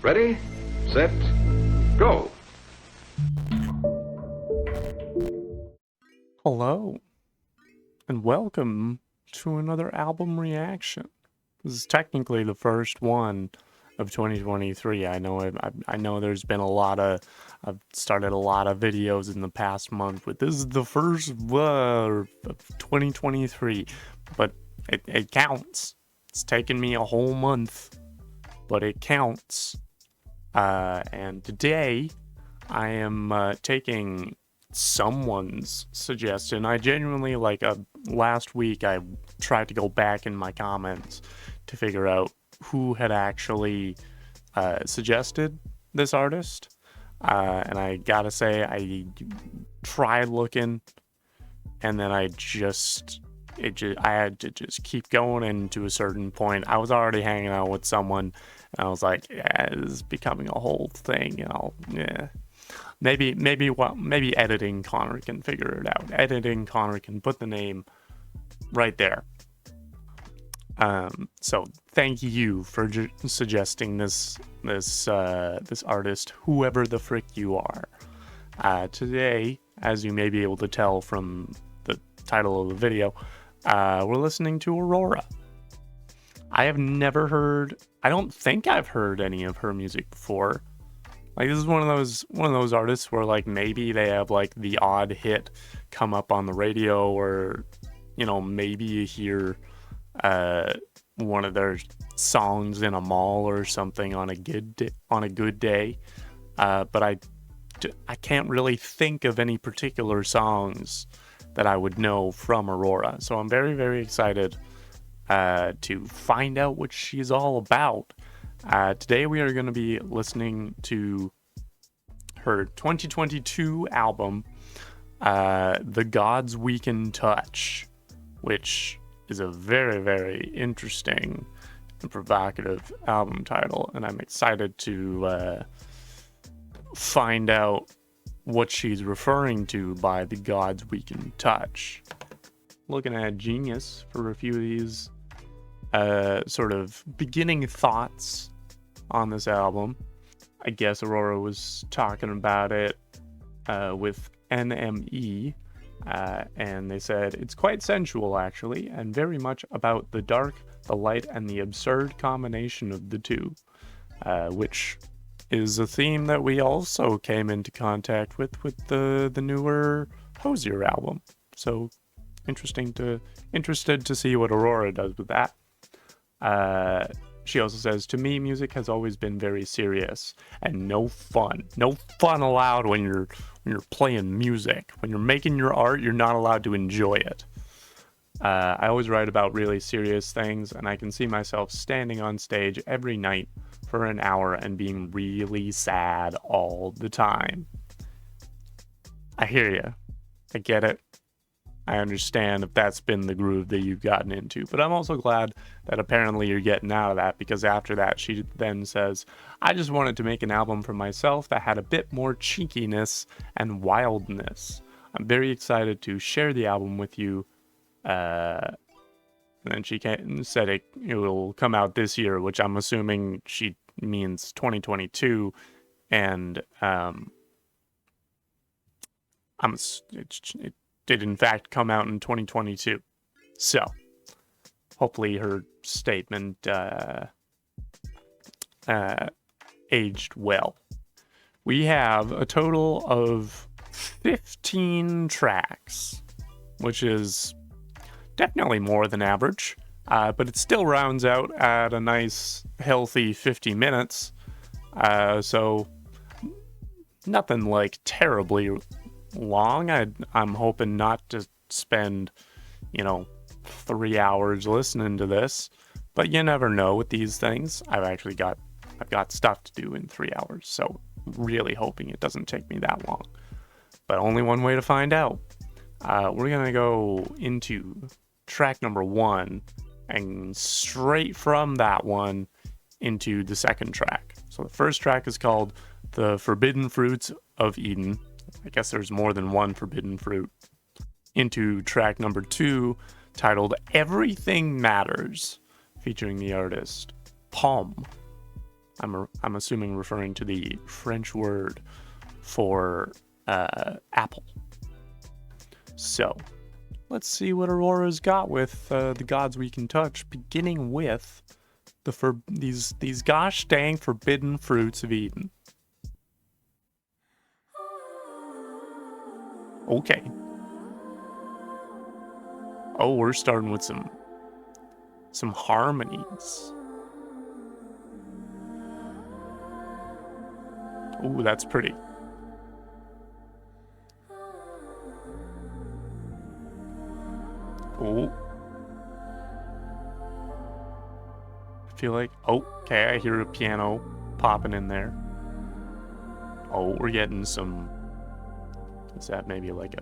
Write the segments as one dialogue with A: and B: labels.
A: Ready, set, go.
B: Hello, and welcome to another album reaction. This is technically the first one of 2023. I know there's been I've started a lot of videos in the past month, but this is the first of 2023. But it counts. It's taken me a whole month, but it counts. And today I am taking someone's suggestion. I genuinely, last week I tried to go back in my comments to figure out who had actually suggested this artist, and I gotta say I tried looking, and then I had to just keep going, and to a certain point I was already hanging out with someone and I was like, yeah, this is becoming a whole thing, and maybe editing Connor can figure it out. Editing Connor can put the name right there. So thank you for suggesting this artist, whoever the frick you are. Today, as you may be able to tell from the title of the video, we're listening to AURORA. I don't think I've heard any of her music before. Like, this is one of those artists where, like, maybe they have, like, the odd hit come up on the radio, or, maybe you hear one of their songs in a mall or something on a good day. But I can't really think of any particular songs that I would know from AURORA. So I'm very, very excited to find out what she's all about. Today we are going to be listening to her 2022 album, The Gods We Can Touch, which is a very, very interesting and provocative album title, and I'm excited to find out what she's referring to by The Gods We Can Touch. Looking at Genius for a few of these sort of beginning thoughts on this album. I guess AURORA was talking about it with NME, and they said, it's quite sensual actually, and very much about the dark, the light, and the absurd combination of the two, which is a theme that we also came into contact with the newer Hosier album. So interested to see what AURORA does with that. She also says, to me, music has always been very serious and no fun allowed when you're playing music. When you're making your art, you're not allowed to enjoy it. I always write about really serious things, and I can see myself standing on stage every night for an hour and being really sad all the time. I hear you. I get it. I understand if that's been the groove that you've gotten into, but I'm also glad that apparently you're getting out of that, because after that she then says, I just wanted to make an album for myself that had a bit more cheekiness and wildness. I'm very excited to share the album with you. And then she said it will come out this year, which I'm assuming she means 2022, and it did in fact come out in 2022. So hopefully her statement aged well. We have a total of 15 tracks, which is definitely more than average, but it still rounds out at a nice healthy 50 minutes. So nothing like terribly long. I'm hoping not to spend 3 hours listening to this, but you never know with these things. I've got stuff to do in 3 hours, so really hoping it doesn't take me that long, but only one way to find out. We're gonna go into track number 1, and straight from that one into the second track. So the first track is called The Forbidden Fruits of Eden. I guess there's more than one forbidden fruit. Into track number 2, titled Everything Matters, featuring the artist Pomme. I'm assuming referring to the French word for apple. So, let's see what Aurora's got with the gods we can touch, beginning with these gosh dang forbidden fruits of Eden. Okay. Oh, we're starting with some harmonies. Ooh, that's pretty. Ooh. I feel like, okay, I hear a piano popping in there. Oh, we're getting some, is that maybe like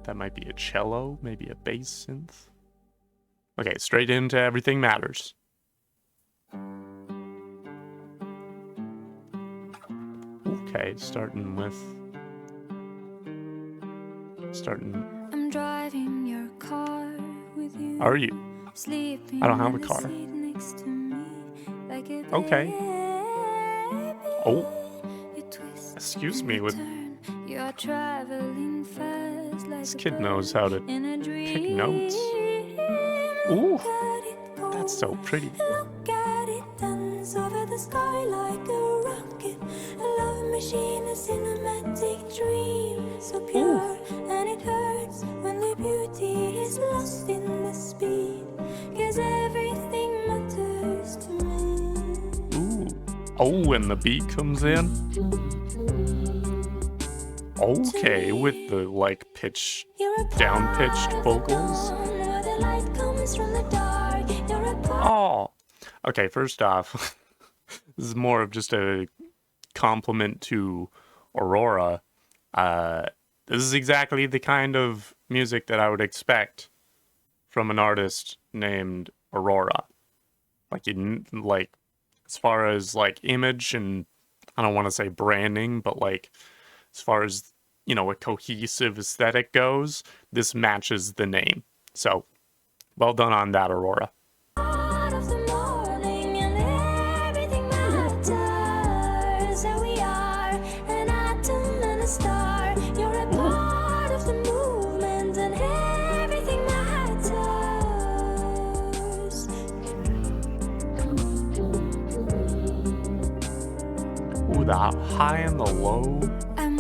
B: that might be a cello, maybe a bass synth? Okay, straight into Everything Matters. Okay, starting.
C: I'm driving your car with you.
B: Are you?
C: Sleeping
B: I don't have a car.
C: next to me like a
B: Okay. Oh.
C: You twist
B: Excuse me with.
C: turn. You're traveling fast like
B: This
C: a
B: kid knows
C: bird
B: how to
C: in a dream.
B: pick notes. Ooh. That's so pretty.
C: Look at it dance over the sky like a rocket. A love machine, a cinematic dream. So pure, and it hurts when the beauty is lost in the speed. 'Cause everything matters to me.
B: Ooh. Oh, when the beat comes in. Okay, with the like down-pitched vocals. Oh, okay. First off, this is more of just a compliment to Aurora. This is exactly the kind of music that I would expect from an artist named Aurora. Like as far as like image and I don't want to say branding, but like as far as a cohesive aesthetic goes, this matches the name. So, well done on that, Aurora. Ooh, the high and the low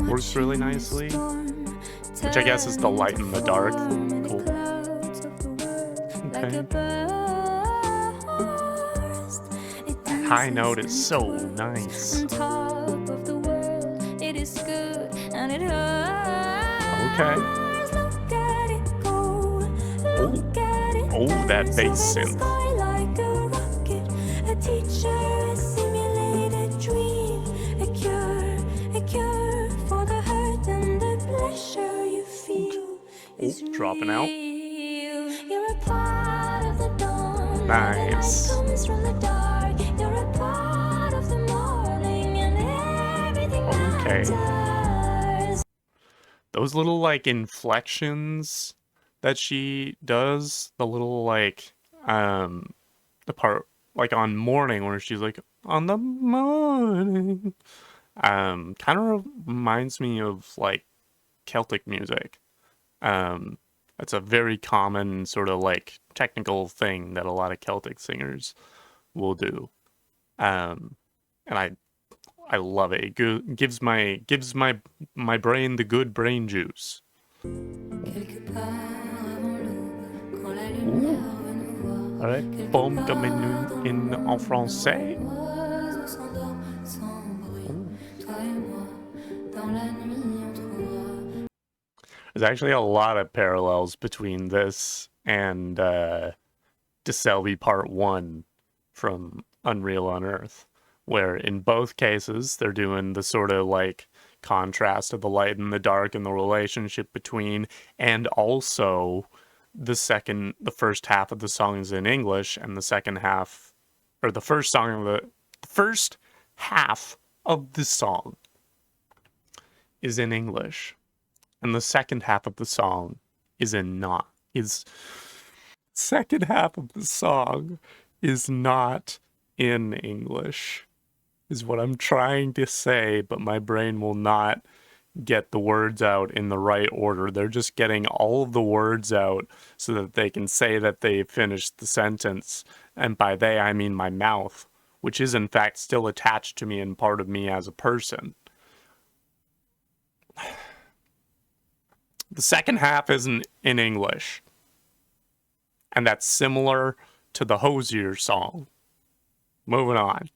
B: works really nicely, which I guess is the light and the dark. Cool. Okay. That high note is so nice. Okay. Oh, that bass synth. Ooh, dropping out. Nice. Okay. Those little like inflections that she does, the little like the part like on morning where she's like on the morning kind of reminds me of like Celtic music. It's a very common sort of like technical thing that a lot of Celtic singers will do. And I love it. It gives my brain the good brain juice. All right, Pomme comme en français. There's actually a lot of parallels between this and DeSelby Part 1 from Unreal Unearthed, where in both cases they're doing the sort of like contrast of the light and the dark and the relationship between, and also the first half of the song is in English, and the second half, or the first half of the song is in English, and the second half of the song second half of the song is not in English. is what I'm trying to say, but my brain will not get the words out in the right order. They're just getting all of the words out so that they can say that they finished the sentence. And by they, I mean my mouth, which is in fact still attached to me and part of me as a person. The second half isn't in English. And that's similar to the Hosier song. Moving on.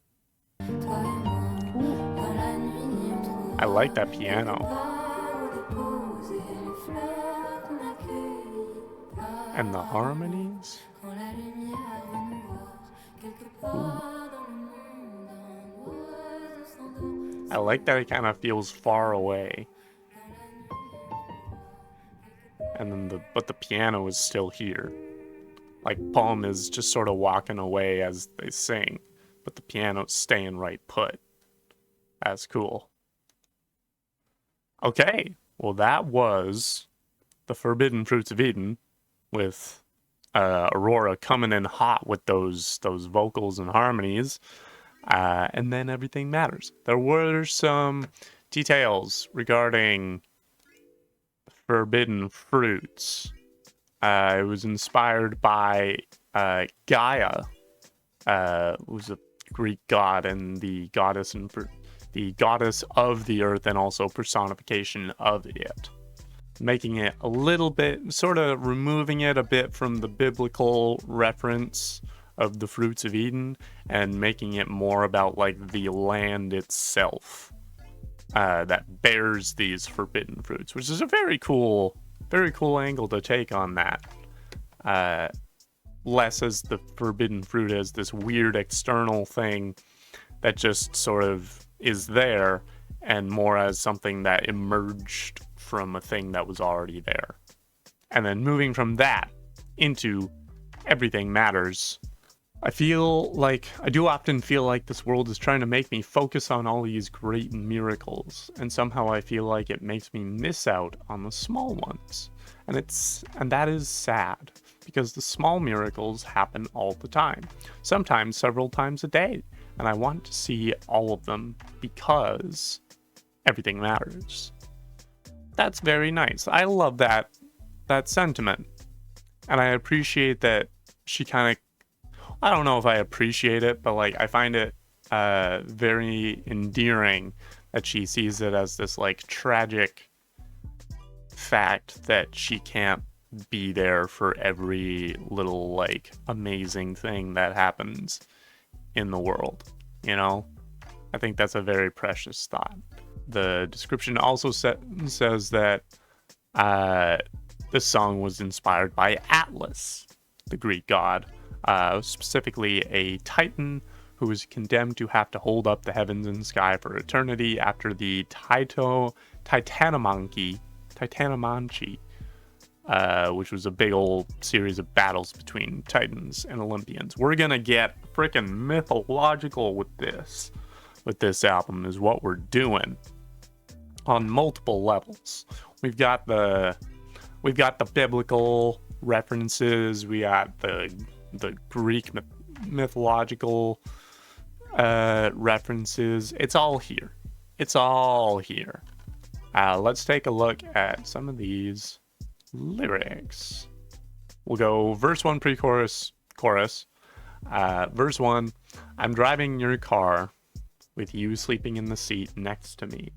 B: I like that piano. And the harmonies. Ooh. I like that it kind of feels far away. And then but the piano is still here. Like Pomme is just sort of walking away as they sing, but the piano's staying right put. That's cool. Okay, well that was the Forbidden Fruits of Eden with Aurora coming in hot with those vocals and harmonies, and then Everything Matters. There were some details regarding Forbidden Fruits. It was inspired by Gaia, who's a Greek god and the goddess of the earth and also personification of it. Making it a little bit, sort of removing it a bit from the biblical reference of the fruits of Eden and making it more about like the land itself that bears these forbidden fruits, which is a very cool angle to take on that. Less as the forbidden fruit as this weird external thing that just sort of is there, and more as something that emerged from a thing that was already there. And then moving from that into Everything Matters, I do often feel like this world is trying to make me focus on all these great miracles, and somehow I feel like it makes me miss out on the small ones. And that is sad, because the small miracles happen all the time, sometimes several times a day, and I want to see all of them because everything matters. That's very nice. I love that sentiment, and I appreciate that she kind of, I don't know if I appreciate it, but like I find it very endearing that she sees it as this like tragic fact that she can't be there for every little like amazing thing that happens in the world, you know? I think that's a very precious thought. The description also says that this song was inspired by Atlas, the Greek god, specifically a titan who was condemned to have to hold up the heavens and sky for eternity after the Titanomanchi, which was a big old series of battles between titans and Olympians. We're gonna get freaking mythological with this album is what we're doing on multiple levels. We've got the biblical references, we got the Greek mythological references. It's all here. Let's take a look at some of these lyrics. We'll go verse 1 pre-chorus, chorus. Verse 1, I'm driving your car with you sleeping in the seat next to me.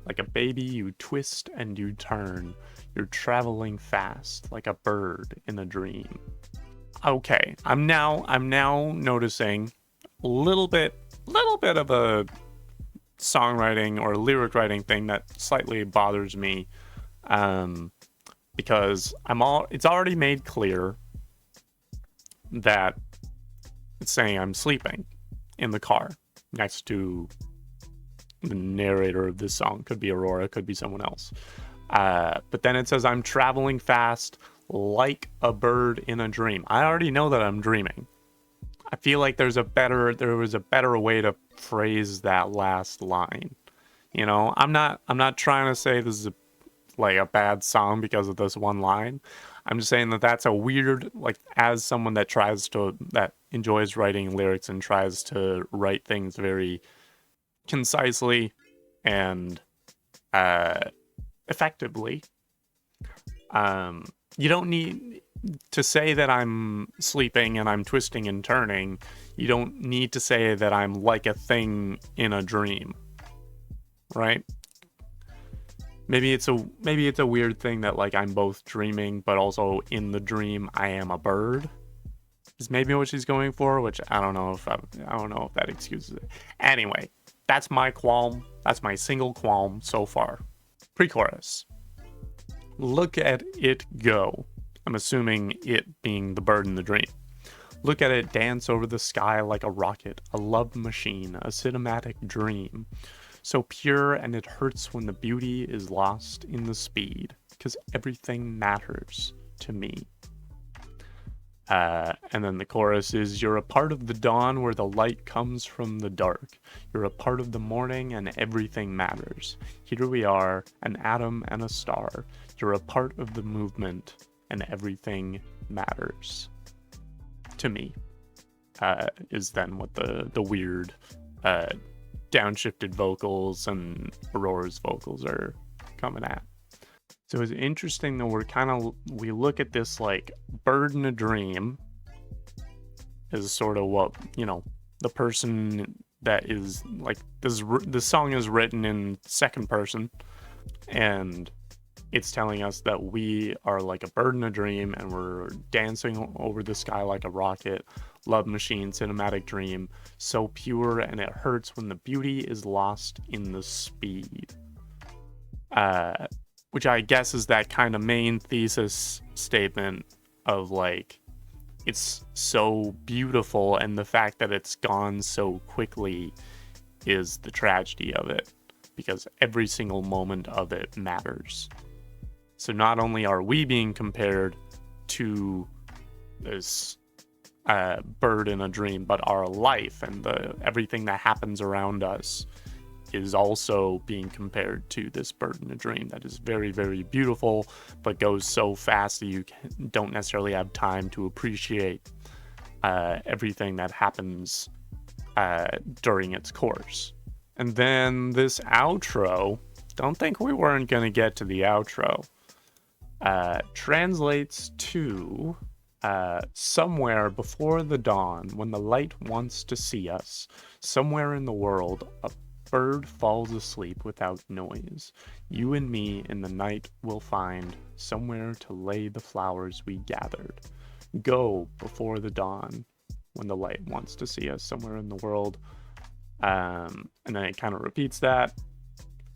B: Like a baby you twist and you turn. You're traveling fast like a bird in a dream. Okay, I'm now noticing a little bit of a songwriting or lyric writing thing that slightly bothers me, because it's already made clear that it's saying I'm sleeping in the car next to the narrator of this song. Could be Aurora, could be someone else. But then it says I'm traveling fast like a bird in a dream. I already know that I'm dreaming. I feel like there was a better way to phrase that last line. You know, I'm not trying to say this is a bad song because of this one line. I'm just saying that that's a weird, like, as someone that enjoys writing lyrics and tries to write things very concisely and effectively. You don't need to say that I'm sleeping and I'm twisting and turning. You don't need to say that I'm like a thing in a dream, right? Maybe it's a weird thing that like I'm both dreaming, but also in the dream I am a bird. Is maybe what she's going for, which I don't know if that excuses it. Anyway, that's my qualm. That's my single qualm so far. Pre-chorus. Look at it go. I'm assuming it being the bird in the dream. Look at it dance over the sky like a rocket, a love machine, a cinematic dream. So pure, and it hurts when the beauty is lost in the speed, because everything matters to me. And then the chorus is, you're a part of the dawn where the light comes from the dark. You're a part of the morning and everything matters. Here we are, an atom and a star. You're a part of the movement and everything matters. To me, is then what the weird downshifted vocals and Aurora's vocals are coming at. So it's interesting that we look at this like bird in a dream is sort of what, the person that is like this song is written in second person, and it's telling us that we are like a bird in a dream and we're dancing over the sky like a rocket, love machine, cinematic dream, so pure, and it hurts when the beauty is lost in the speed. Which I guess is that kind of main thesis statement of like, it's so beautiful, and the fact that it's gone so quickly is the tragedy of it, because every single moment of it matters. So not only are we being compared to this bird in a dream, but our life and everything that happens around us is also being compared to this bird in a dream that is very, very beautiful, but goes so fast that you don't necessarily have time to appreciate everything that happens during its course. And then this outro, don't think we weren't going to get to the outro, translates to somewhere before the dawn, when the light wants to see us, somewhere in the world, a bird falls asleep without noise. You and me in the night will find somewhere to lay the flowers we gathered. Go before the dawn, when the light wants to see us, somewhere in the world. And then it kind of repeats that,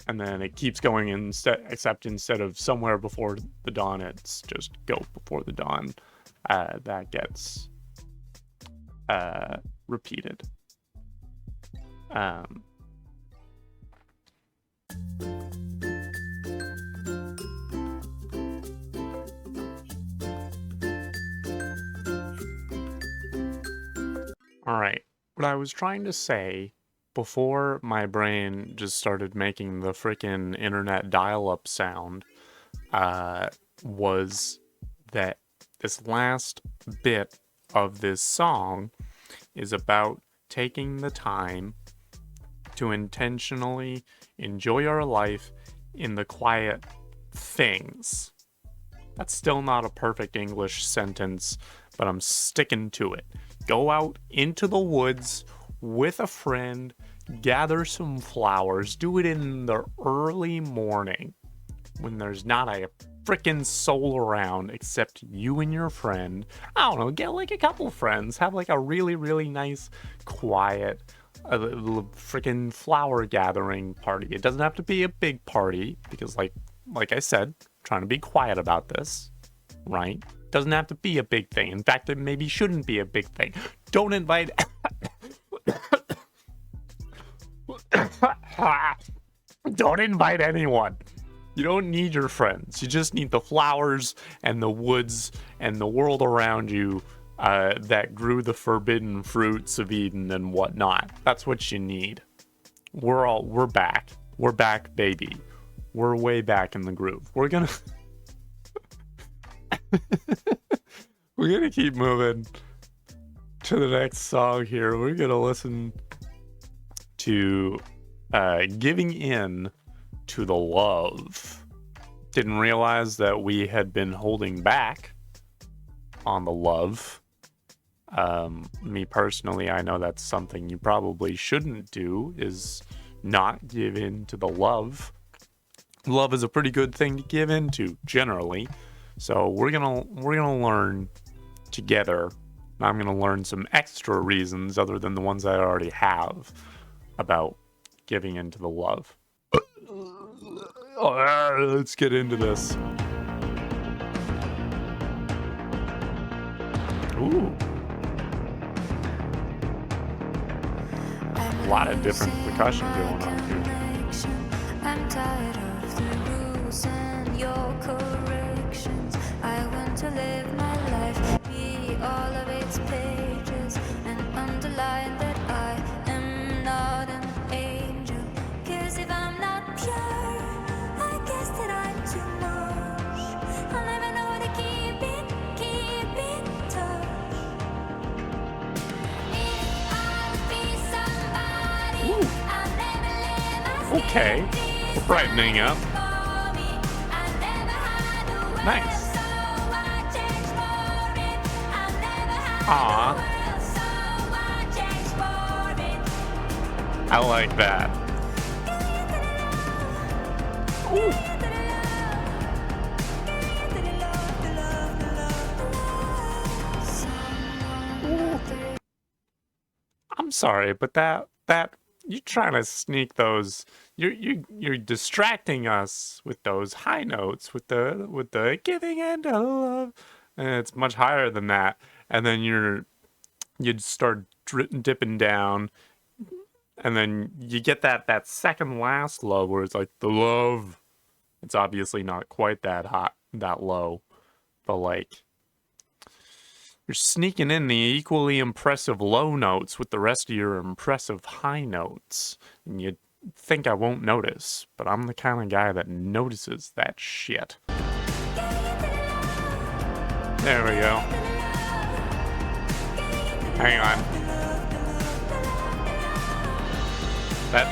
B: and then it keeps going except instead of somewhere before the dawn, it's just go before the dawn. That gets repeated. All right, what I was trying to say before my brain just started making the frickin' internet dial-up sound was that this last bit of this song is about taking the time to intentionally enjoy our life in the quiet things. That's still not a perfect English sentence, but I'm sticking to it. Go out into the woods with a friend, gather some flowers, do it in the early morning when there's not a frickin' soul around except you and your friend. I don't know, get like a couple friends, have like a really, really nice, quiet, frickin' flower gathering party. It doesn't have to be a big party because like I said, trying to be quiet about this, right? Doesn't have to be a big thing. In fact, it maybe shouldn't be a big thing. Don't invite don't invite anyone. You don't need your friends. You just need the flowers and the woods and the world around you that grew the forbidden fruits of Eden and whatnot. That's what you need. We're back. We're back, baby. We're way back in the groove. We're gonna keep moving to the next song here. We're gonna listen to giving in to the love. Didn't realize that we had been holding back on the love. Me personally, I know that's something you probably shouldn't do, is not give in to the love. Love is a pretty good thing to give into, generally. So we're gonna learn together. I'm gonna learn some extra reasons other than the ones I already have about giving into the love. Let's get into this. Ooh. A lot of different percussion going on here.
C: I'm tired of the rules and your corrections. I want to live my life, be all of its pages, and underline that I am not an angel. 'Cause if I'm not pure, I guess that I'm too much. I'll never know how to keep in touch. If I'll be somebody, I'll never live as
B: Okay. Brightening up. Nice. Aw. I like that. Ooh. I'm sorry, but that you're trying to sneak those. You're distracting us with those high notes, with the giving and love, and it's much higher than that. And then you'd start dipping down, and then you get that second last low where it's like the love. It's obviously not quite that hot, that low, but like you're sneaking in the equally impressive low notes with the rest of your impressive high notes, and you think I won't notice, but I'm the kind of guy that notices that shit. There we go. Hang on.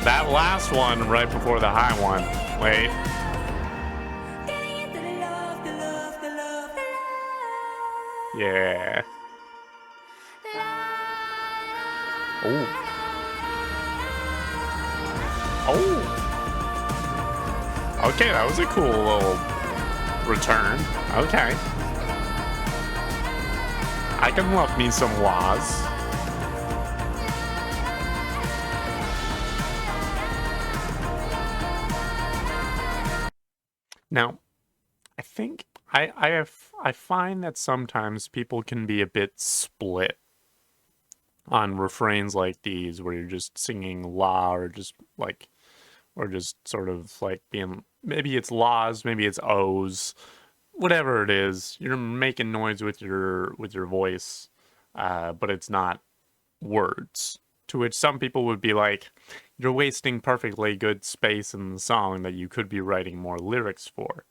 B: That last one right before the high one. Wait. Yeah. Oh. Oh. Okay, that was a cool little return. Okay. I can love me some laws. Now, I think I find that sometimes people can be a bit split on refrains like these, where you're just singing la, or just sort of like being, maybe it's la's, maybe it's o's, whatever it is. You're making noise with your voice, but it's not words. To which some people would be like, you're wasting perfectly good space in the song that you could be writing more lyrics for.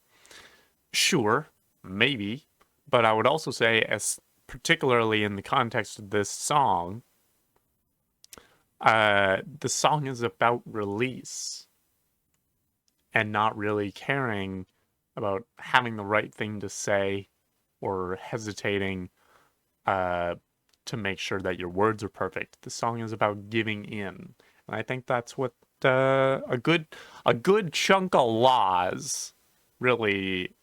B: Sure, maybe, but I would also say, as particularly in the context of this song, the song is about release and not really caring about having the right thing to say or hesitating to make sure that your words are perfect. The song is about giving in, and I think that's what a good chunk of laws really.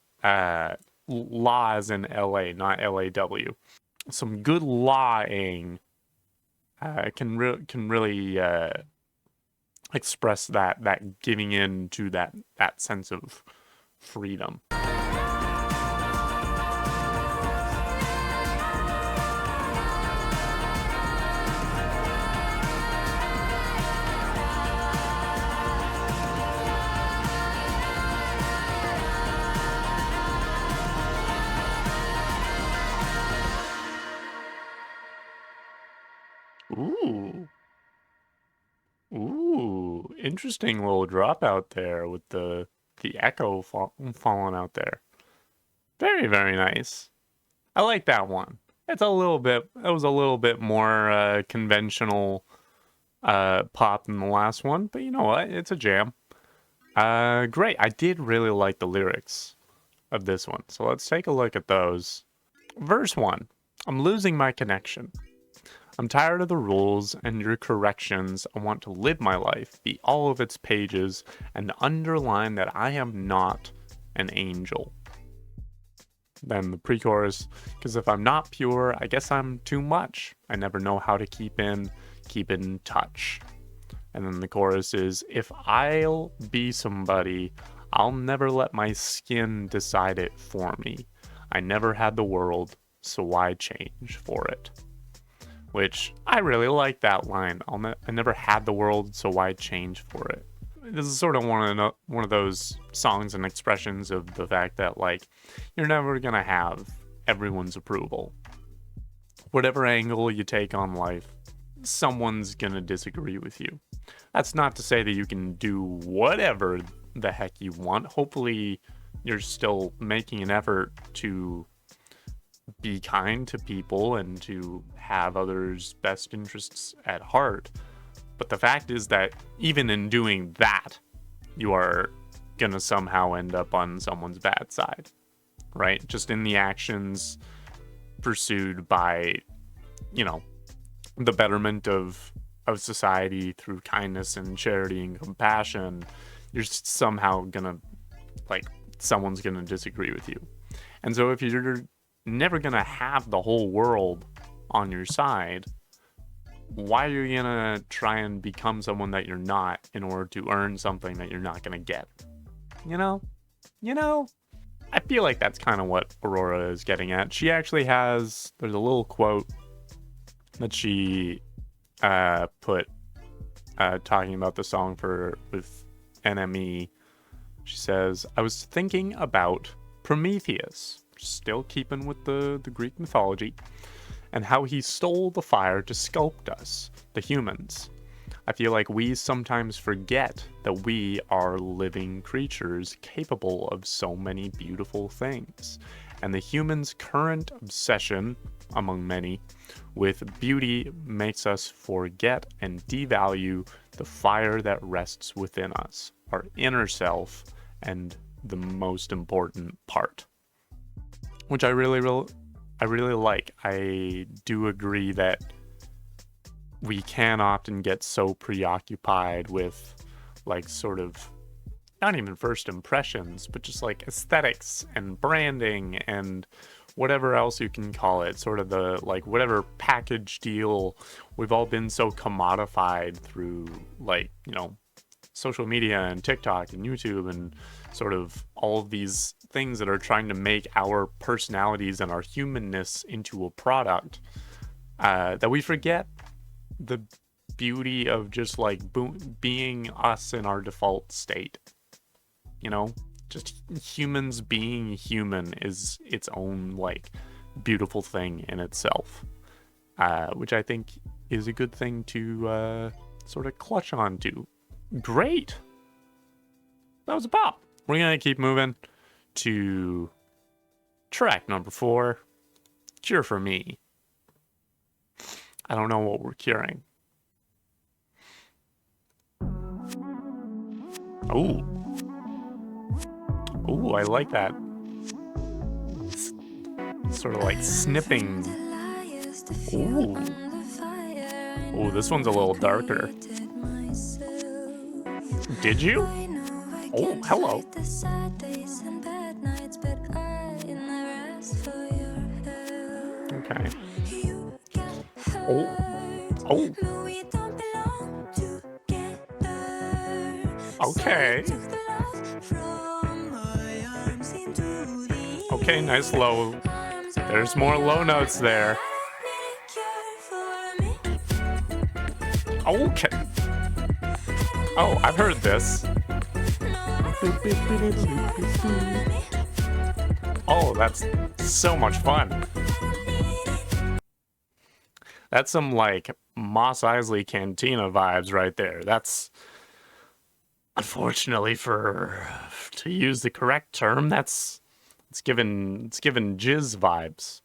B: Laws in LA, not LAW. Some good lawing can really express that giving in to that sense of freedom. Ooh. Ooh, interesting little dropout there with the echo falling out there. Very, very nice. I like that one. It was a little bit more conventional pop in the last one, but you know what? It's a jam. Great. I did really like the lyrics of this one, so let's take a look at those. Verse 1. I'm losing my connection. I'm tired of the rules and your corrections. I want to live my life, be all of its pages, and underline that I am not an angel. Then the pre-chorus, because if I'm not pure, I guess I'm too much. I never know how to keep in touch. And then the chorus is, if I'll be somebody, I'll never let my skin decide it for me. I never had the world, so why change for it? Which, I really like that line. I never had the world, so why change for it? This is sort of one of those songs and expressions of the fact that, like, you're never gonna have everyone's approval. Whatever angle you take on life, someone's gonna disagree with you. That's not to say that you can do whatever the heck you want. Hopefully, you're still making an effort to be kind to people and to have others' best interests at heart. But the fact is that even in doing that, you are gonna somehow end up on someone's bad side, right? Just in the actions pursued by, you know, the betterment of society through kindness and charity and compassion, you're somehow gonna, like, someone's gonna disagree with you. And so if you're never gonna have the whole world on your side, why are you gonna try and become someone that you're not in order to earn something that you're not gonna get? You know, I feel like that's kind of what Aurora is getting at. She actually there's a little quote that she put talking about the song with NME. She says, I was thinking about Prometheus, still keeping with the Greek mythology, and how he stole the fire to sculpt us, the humans. I feel like we sometimes forget that we are living creatures capable of so many beautiful things, and the humans' current obsession, among many, with beauty makes us forget and devalue the fire that rests within us, our inner self, and the most important part. Which I really like. I do agree that we can often get so preoccupied with, like, sort of, not even first impressions, but just like aesthetics and branding and whatever else you can call it, sort of the, like, whatever package deal. We've all been so commodified through, like, you know, social media and TikTok and YouTube and sort of all of these things that are trying to make our personalities and our humanness into a product, that we forget the beauty of just, like, being us in our default state. You know, just humans being human is its own, like, beautiful thing in itself, which I think is a good thing to sort of clutch onto. Great. That was a pop. We're gonna keep moving to track number 4, Cure for Me. I don't know what we're curing. Oh, I like that. Sort of like snipping. Ooh, this one's a little darker. Did you? Oh, hello. Okay. Oh. Okay. Okay, nice low. There's more low notes there. Okay. Oh, I've heard this. Oh, that's so much fun. That's some, like, Mos Eisley Cantina vibes right there. That's, unfortunately, to use the correct term, it's given jizz vibes.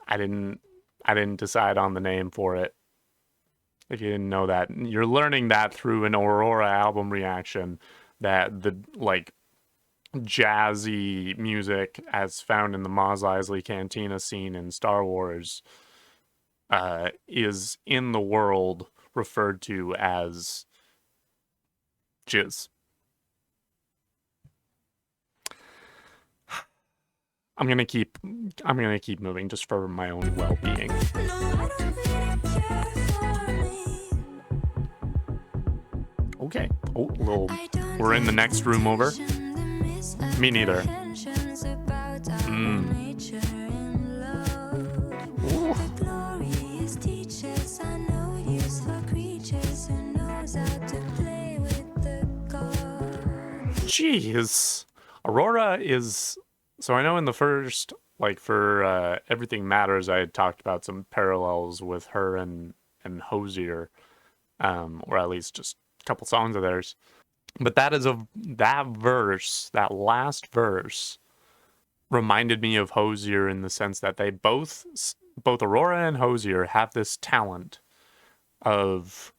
B: I didn't I didn't decide on the name for it. If you didn't know that, you're learning that through an Aurora album reaction, that the like jazzy music as found in the Mos Eisley Cantina scene in Star Wars is in the world referred to as jizz. I'm gonna keep moving just for my own well-being. Okay. Oh, we're in the next room over. Me neither. Ooh. Jeez. Aurora is... So I know in the first, like, for Everything Matters, I had talked about some parallels with her and Hosier, or at least just a couple songs of theirs. But that last verse, reminded me of Hosier in the sense that they both Aurora and Hosier have this talent of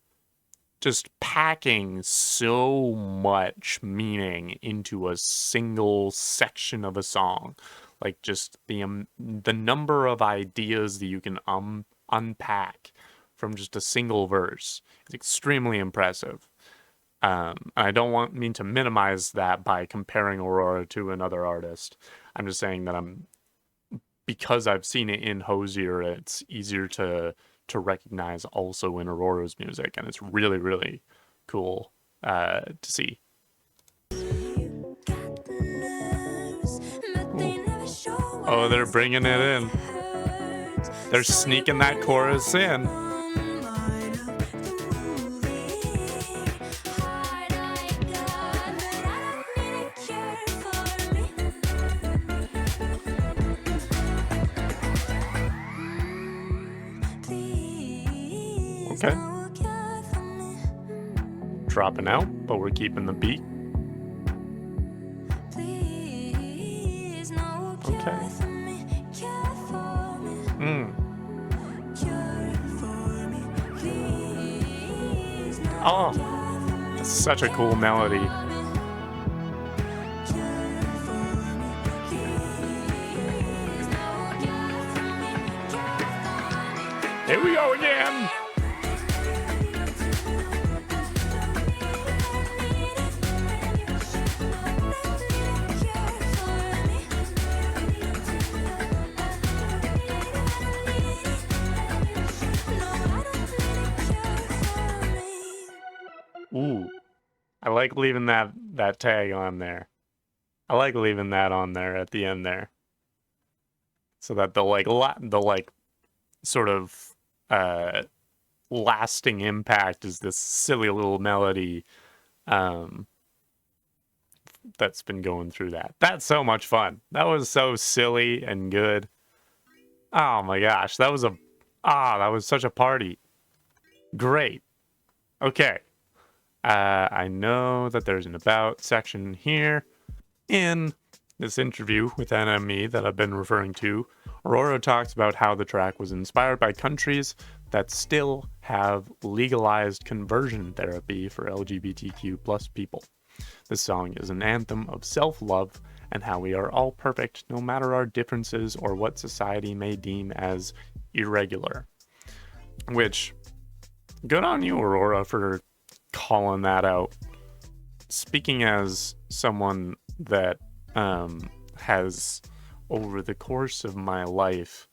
B: just packing so much meaning into a single section of a song. Like, just the number of ideas that you can unpack from just a single verse is extremely impressive. I don't mean to minimize that by comparing Aurora to another artist. I'm just saying that because I've seen it in Hosier, it's easier to recognize also in Aurora's music, and it's really, really cool to see. Ooh. Oh, they're bringing it in. They're sneaking that chorus in. Okay. Dropping out, but we're keeping the beat. Okay. Oh, that's such a cool melody. Here we go again. Ooh, I like leaving that tag on there. I like leaving that on there at the end there, so that the sort of lasting impact is this silly little melody that's been going through that. That's so much fun. That was so silly and good. Oh my gosh, that was such a party. Great. Okay. I know that there's an about section here. In this interview with NME that I've been referring to, Aurora talks about how the track was inspired by countries that still have legalized conversion therapy for LGBTQ plus people. This song is an anthem of self-love and how we are all perfect no matter our differences or what society may deem as irregular. Which, good on you, Aurora, for calling that out. Speaking as someone that has, over the course of my life,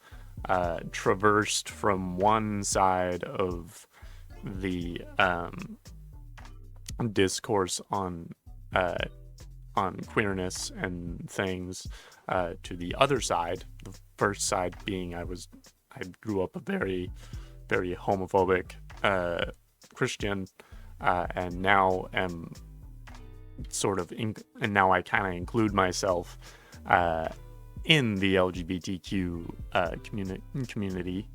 B: traversed from one side of the discourse on queerness and things to the other side. The first side being I grew up a very, very homophobic Christian, and now am sort of and now I kind of include myself in the LGBTQ community.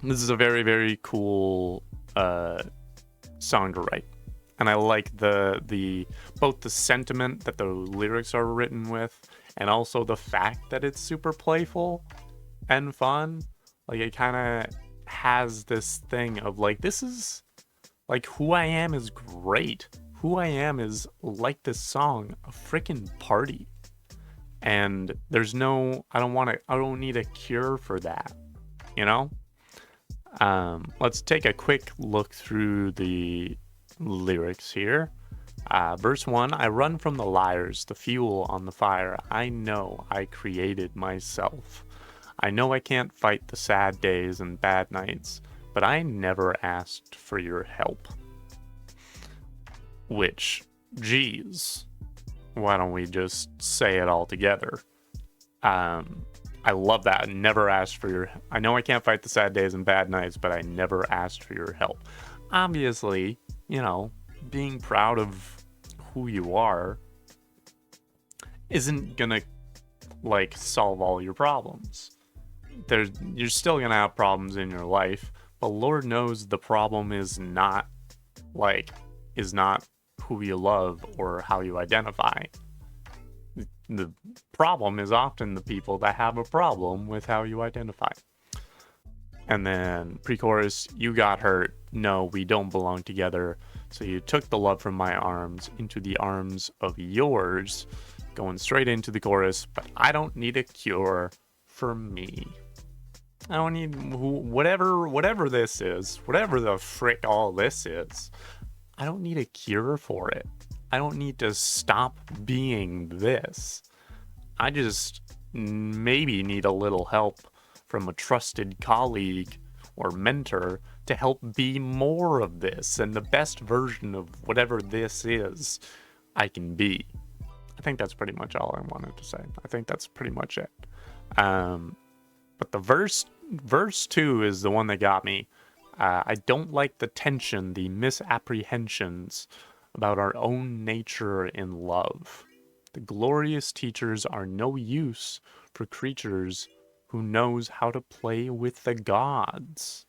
B: This is a very, very cool song to write, and I like the both the sentiment that the lyrics are written with, and also the fact that it's super playful and fun. Like, it kind of has this thing of like, this is like, who I am is great. Who I am is, like this song, a freaking party. And there's no, I don't need a cure for that, you know? Let's take a quick look through the lyrics here. Verse 1, I run from the liars, the fuel on the fire. I know I created myself. I know I can't fight the sad days and bad nights, but I never asked for your help. Which, geez, why don't we just say it all together? I love that. Never asked for your... I know I can't fight the sad days and bad nights, but I never asked for your help. Obviously, you know, being proud of who you are isn't gonna, like, solve all your problems. You're still gonna have problems in your life, but Lord knows the problem is not who you love or how you identify. The problem is often the people that have a problem with how you identify. And then pre-chorus, you got hurt. No, we don't belong together. So you took the love from my arms into the arms of yours, going straight into the chorus. But I don't need a cure for me. I don't need whatever this is, whatever the frick all this is. I don't need a cure for it. I don't need to stop being this. I just maybe need a little help from a trusted colleague or mentor to help be more of this and the best version of whatever this is I can be. I think that's pretty much all I wanted to say. I think that's pretty much it. But the verse 2 is the one that got me. I don't like the tension, the misapprehensions about our own nature in love. The glorious teachers are no use for creatures who knows how to play with the gods.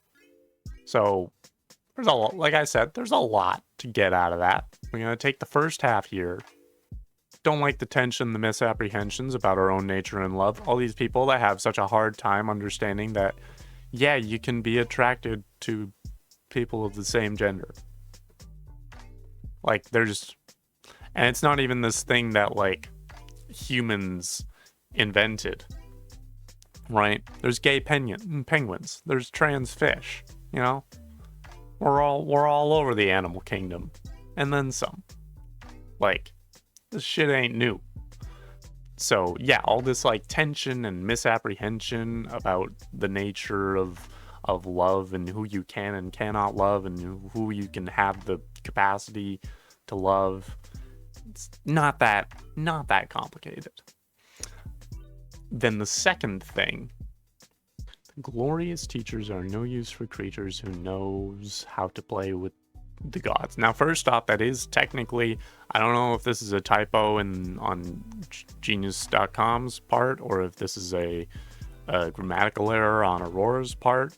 B: So, there's a lot, like I said, there's a lot to get out of that. We're going to take the first half here. Don't like the tension, the misapprehensions about our own nature and love. All these people that have such a hard time understanding that, yeah, you can be attracted to people of the same gender. Like, there's... And it's not even this thing that, like, humans invented. Right? There's gay penguins. There's trans fish. You know? We're all over the animal kingdom. And then some. Like, this shit ain't new. So, yeah, all this, like, tension and misapprehension about the nature of love and who you can and cannot love and who you can have the capacity to love. It's not that complicated. Then the second thing, glorious teachers are no use for creatures who knows how to play with the gods. Now, first off, that is technically, I don't know if this is a typo on Genius.com's part or if this is a grammatical error on Aurora's part,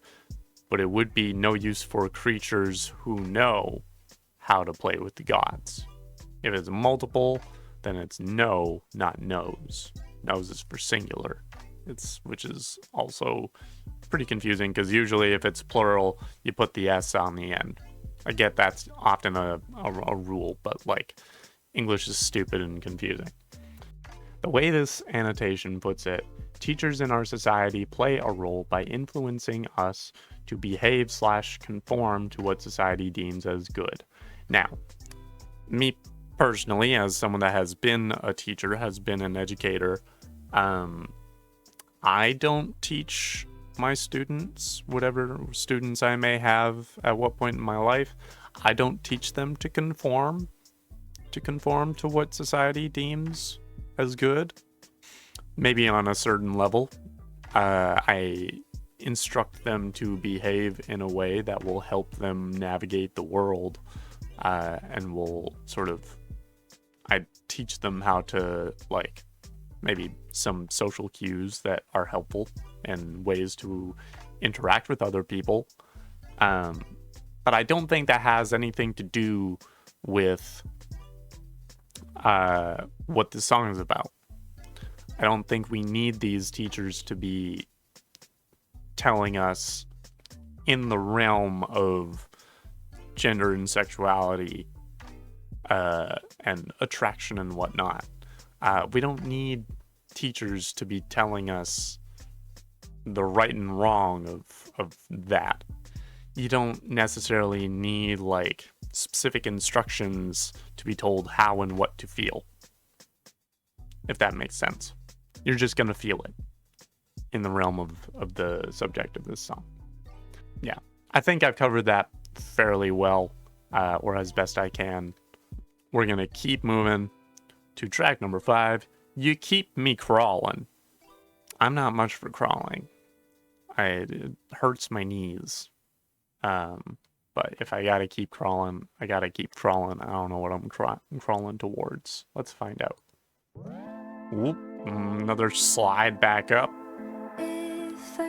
B: but it would be no use for creatures who know how to play with the gods. If it's multiple, then it's no, not knows. Knows is for singular. Which is also pretty confusing because usually if it's plural, you put the S on the end. I get that's often a rule, but like English is stupid and confusing. The way this annotation puts it, teachers in our society play a role by influencing us to behave/conform to what society deems as good. Now, me personally, as someone that has been a teacher, has been an educator, I don't teach my students, whatever students I may have at what point in my life, I don't teach them to conform to what society deems as good. Maybe on a certain level, I instruct them to behave in a way that will help them navigate the world, and will sort of, I teach them how to, like, maybe some social cues that are helpful and ways to interact with other people. But I don't think that has anything to do with what this song is about. I don't think we need these teachers to be telling us in the realm of gender and sexuality and attraction and whatnot. We don't need teachers to be telling us the right and wrong of that. You don't necessarily need like specific instructions to be told how and what to feel, if that makes sense. You're just gonna feel it in the realm of the subject of this song. Yeah, I think I've covered that fairly well, or as best I can. We're gonna keep moving to track number 5. You Keep Me Crawling. I'm not much for crawling. It hurts my knees. But if I gotta keep crawling, I gotta keep crawling. I don't know what I'm crawling towards. Let's find out. Whoop, another slide back up.
C: If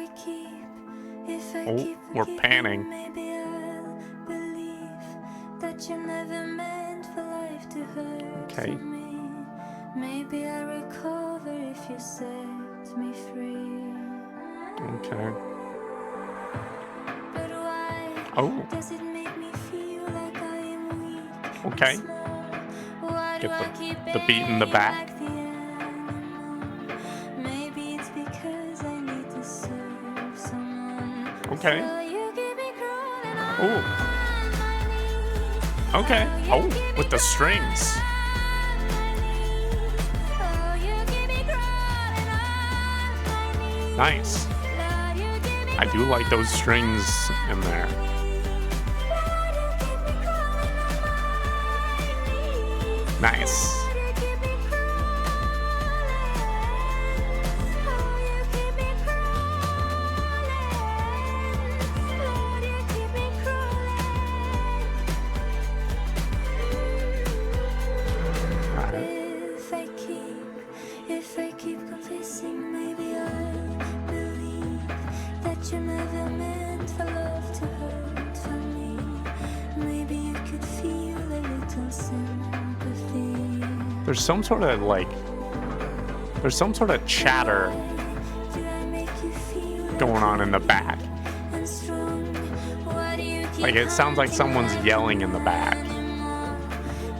C: I
B: Oh,
C: keep
B: we're
C: forgiving,
B: panning.
C: maybe I'll believe that you never meant for life to hurt
B: Okay.
C: for me. Maybe I'll recover if you set me free.
B: Okay.
C: But why
B: Oh,
C: does it make me feel like I am weak?
B: okay.
C: and small? Why
B: Get
C: do I keep
B: the beat in the
C: begging
B: back.
C: like the animal? Maybe it's because I need to serve someone.
B: Okay.
C: So you keep me crawling on
B: Oh,
C: my knees.
B: okay.
C: Oh, you
B: Oh,
C: keep me
B: with the
C: crawling
B: strings.
C: on my knees. Oh, you keep me crawling on my knees.
B: Nice.
C: Lord, you keep me
B: I do like those strings in there.
C: Lord, you keep me crawling on my knees.
B: Nice.
C: Lord, you keep me crawling. Oh, you keep me crawling. Lord, you keep me crawling. If I keep confessing, maybe I'll believe that you never meant for love to hurt for me. Maybe you could feel a little sympathy.
B: There's some sort of chatter
C: Did I make you feel
B: going on in the back.
C: and strong? Why do you keep
B: Like it sounds like someone's yelling in the back.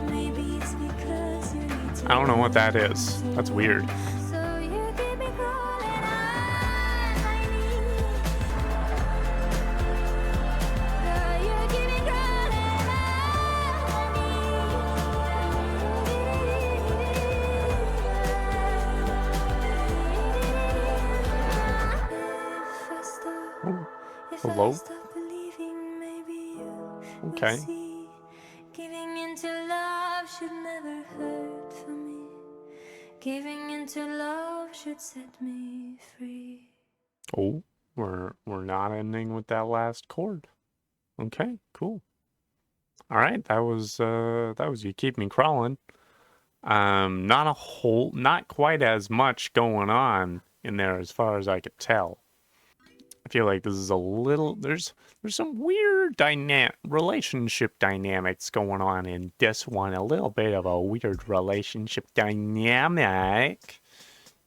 C: Maybe it's because you need to
B: I don't know what that is. That's weird.
C: So you keep me crawling on my knees. Oh, you keep me crawling on
B: Oh,
C: If
B: hello?
C: I stop believing, maybe you
B: Okay.
C: will see. Giving into love should never hurt for me. Giving into love should set me free.
B: Oh, we're not ending with that last chord. Okay, cool. All right, that was You Keep Me Crawling. Not quite as much going on in there as far as I could tell. I feel like this is a little there's some weird relationship dynamics going on in this one. A little bit of a weird relationship dynamic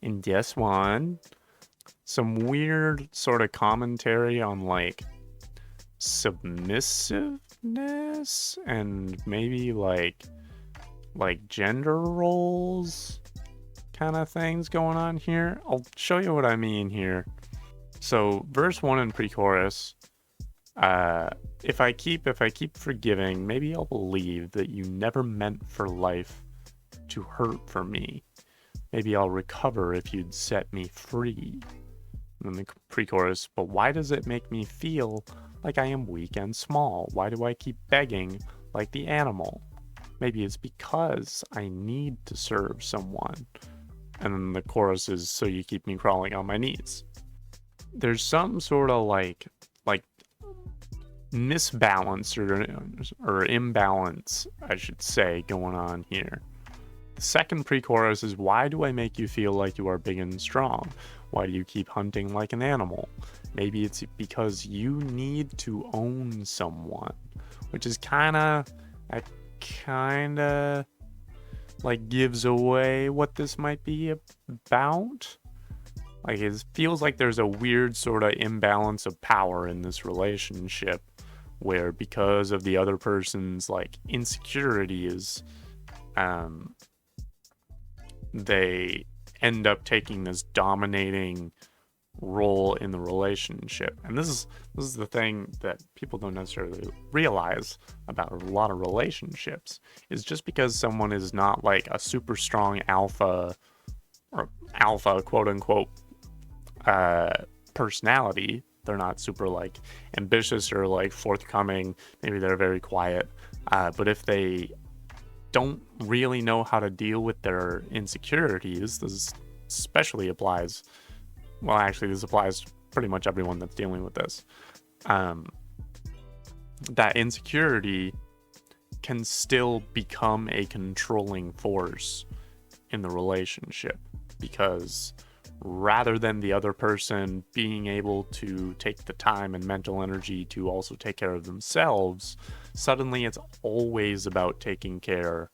B: in this one. Some weird sort of commentary on like submissiveness and maybe like gender roles kind of things going on here. I'll show you what I mean here. So verse 1 and pre-chorus, if I keep forgiving, maybe I'll believe that you never meant for life to hurt for me. Maybe I'll recover if you'd set me free. And then the pre-chorus, but why does it make me feel like I am weak and small? Why do I keep begging like the animal? Maybe it's because I need to serve someone. And then the chorus is, so you keep me crawling on my knees. There's some sort of like misbalance or imbalance, I should say, going on here. The second pre-chorus is, why do I make you feel like you are big and strong? Why do you keep hunting like an animal? Maybe it's because you need to own someone, which is kind of like gives away what this might be about. Like, it feels like there's a weird sort of imbalance of power in this relationship, where because of the other person's, like, insecurities, they end up taking this dominating role in the relationship. And this is the thing that people don't necessarily realize about a lot of relationships, is just because someone is not like a super strong alpha, or alpha quote unquote personality, they're not super like ambitious or like forthcoming, maybe they're very quiet, but if they don't really know how to deal with their insecurities, this especially applies, well, actually this applies to pretty much everyone that's dealing with this, that insecurity can still become a controlling force in the relationship, because rather than the other person being able to take the time and mental energy to also take care of themselves, suddenly it's always about taking care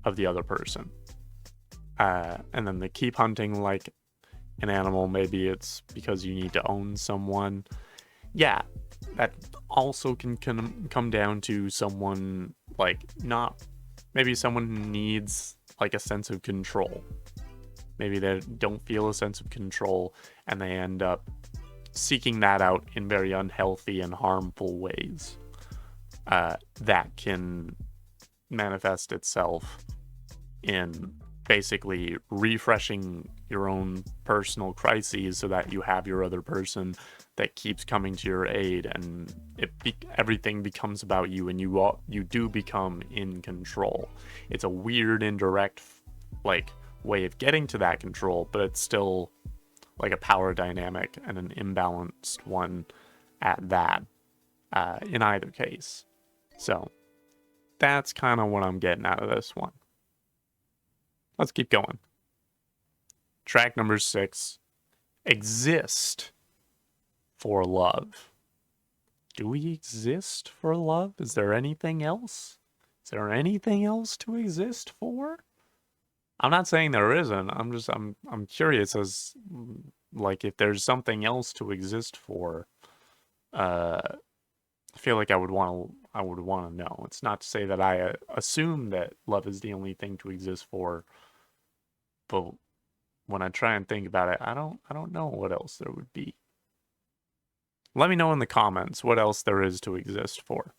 B: of the other person. And then they keep hunting like an animal. Maybe it's because you need to own someone. Yeah, that also can come down to someone, like, not, maybe someone needs like a sense of control. Maybe they don't feel a sense of control and they end up seeking that out in very unhealthy and harmful ways. That can manifest itself in basically refreshing your own personal crises so that you have your other person that keeps coming to your aid, and everything becomes about you, and you do become in control. It's a weird indirect like way of getting to that control, but it's still like a power dynamic, and an imbalanced one at that, in either case. So that's kind of what I'm getting out of this one. Let's keep going. Track number 6, exist for love. Do we exist for love? Is there anything else? Is there anything else to exist for? I'm not saying there isn't. I'm curious as, like, if there's something else to exist for. I feel like I would want to know. It's not to say that I assume that love is the only thing to exist for, but when I try and think about it, I don't know what else there would be. Let me know in the comments what else there is to exist for.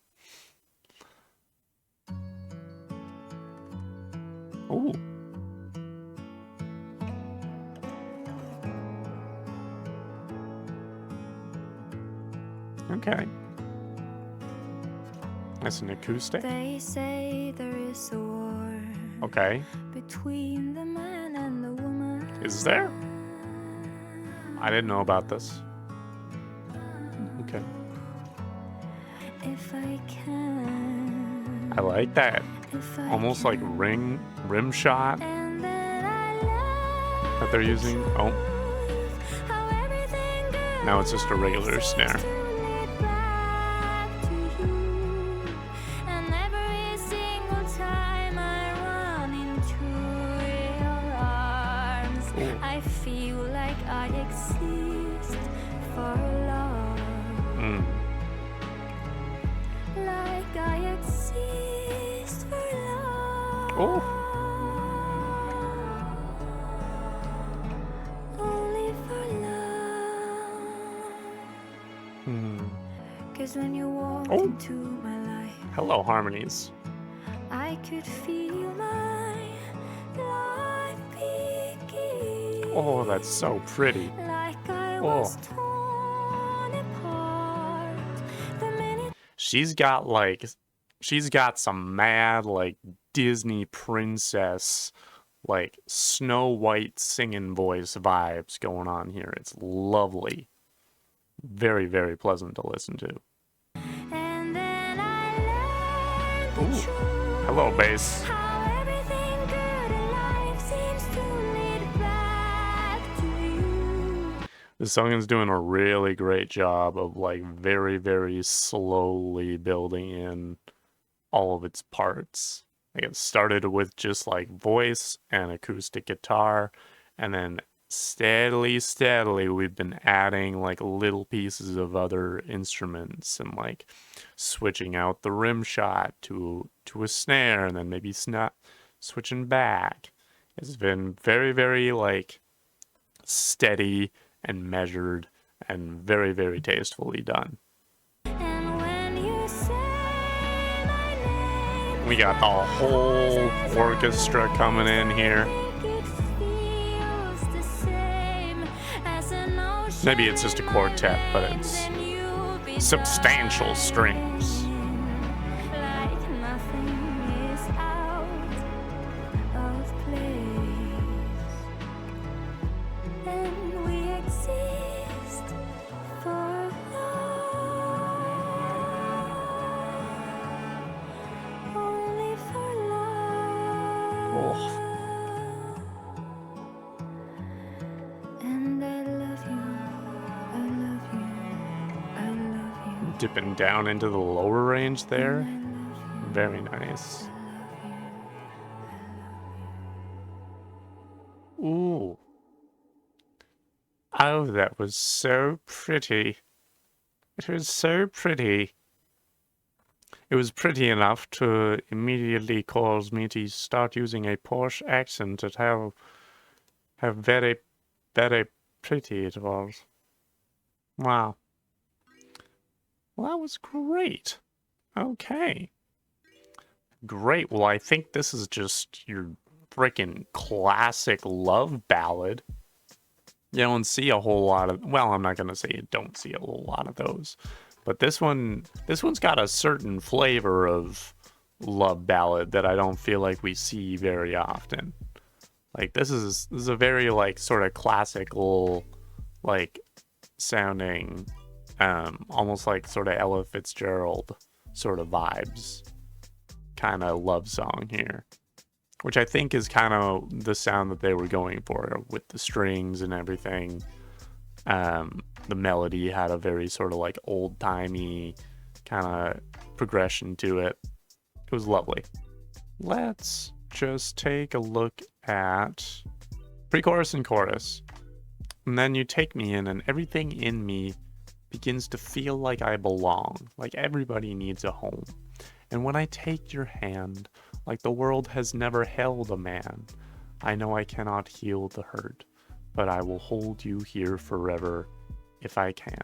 B: Ooh. Okay. That's an acoustic.
C: They say there is a war.
B: Okay.
C: Between the man and the woman.
B: Is there? I didn't know about this. Okay.
C: If I can.
B: I like that. Almost like rim shot that they're using. Oh. Now it's just a regular snare.
C: I feel like I exist for love. Like I exist for love.
B: Oh.
C: Only for love. 'Cause when you walk into my life,
B: hello, harmonies.
C: I could feel my life begin.
B: Oh, that's so pretty.
C: Like I was torn apart. The minute
B: She's got some mad, like, Disney princess, like, Snow White singing voice vibes going on here. It's lovely. Very, very pleasant to listen to.
C: and then I learned the
B: Ooh.
C: truth.
B: Hello, bass.
C: How everything good in life seems to lead back to you.
B: The song is doing a really great job of, like, very, very slowly building in all of its parts. Like, it started with just, like, voice and acoustic guitar, and then steadily, we've been adding like little pieces of other instruments and like switching out the rim shot to a snare and then maybe switching back. It's been very like steady and measured and very tastefully done.
C: And when you say my name,
B: We got the whole orchestra coming in here.
C: it feels the same as an ocean.
B: Maybe it's just a quartet, but it's
C: And you beside
B: substantial strings.
C: like nothing is out of place. And we exist for love, only for love.
B: Oh,
C: And I love you, I love you, I love you,
B: dipping down into the lower range there.
C: I love you.
B: Very nice. Ooh. Oh, that was so pretty. It was so pretty. It was pretty enough to immediately cause me to start using a Porsche accent at how very pretty it was. Wow. Well, that was great. Okay. Great. Well, I think this is just your freaking classic love ballad. You don't see a whole lot of, well, I'm not going to say you don't see a whole lot of those, but this one's got a certain flavor of love ballad that I don't feel like we see very often. Like this is a very like sort of classical like sounding almost like sort of Ella Fitzgerald sort of vibes kind of love song here, which I think is kind of the sound that they were going for with the strings and everything. The melody had a very sort of like old-timey kind of progression to it. It was lovely. Let's just take a look at pre-chorus and chorus. And then you take me in and everything in me begins to feel like I belong, like everybody needs a home. And when I take your hand, like the world has never held a man, I know I cannot heal the hurt, but I will hold you here forever if I can.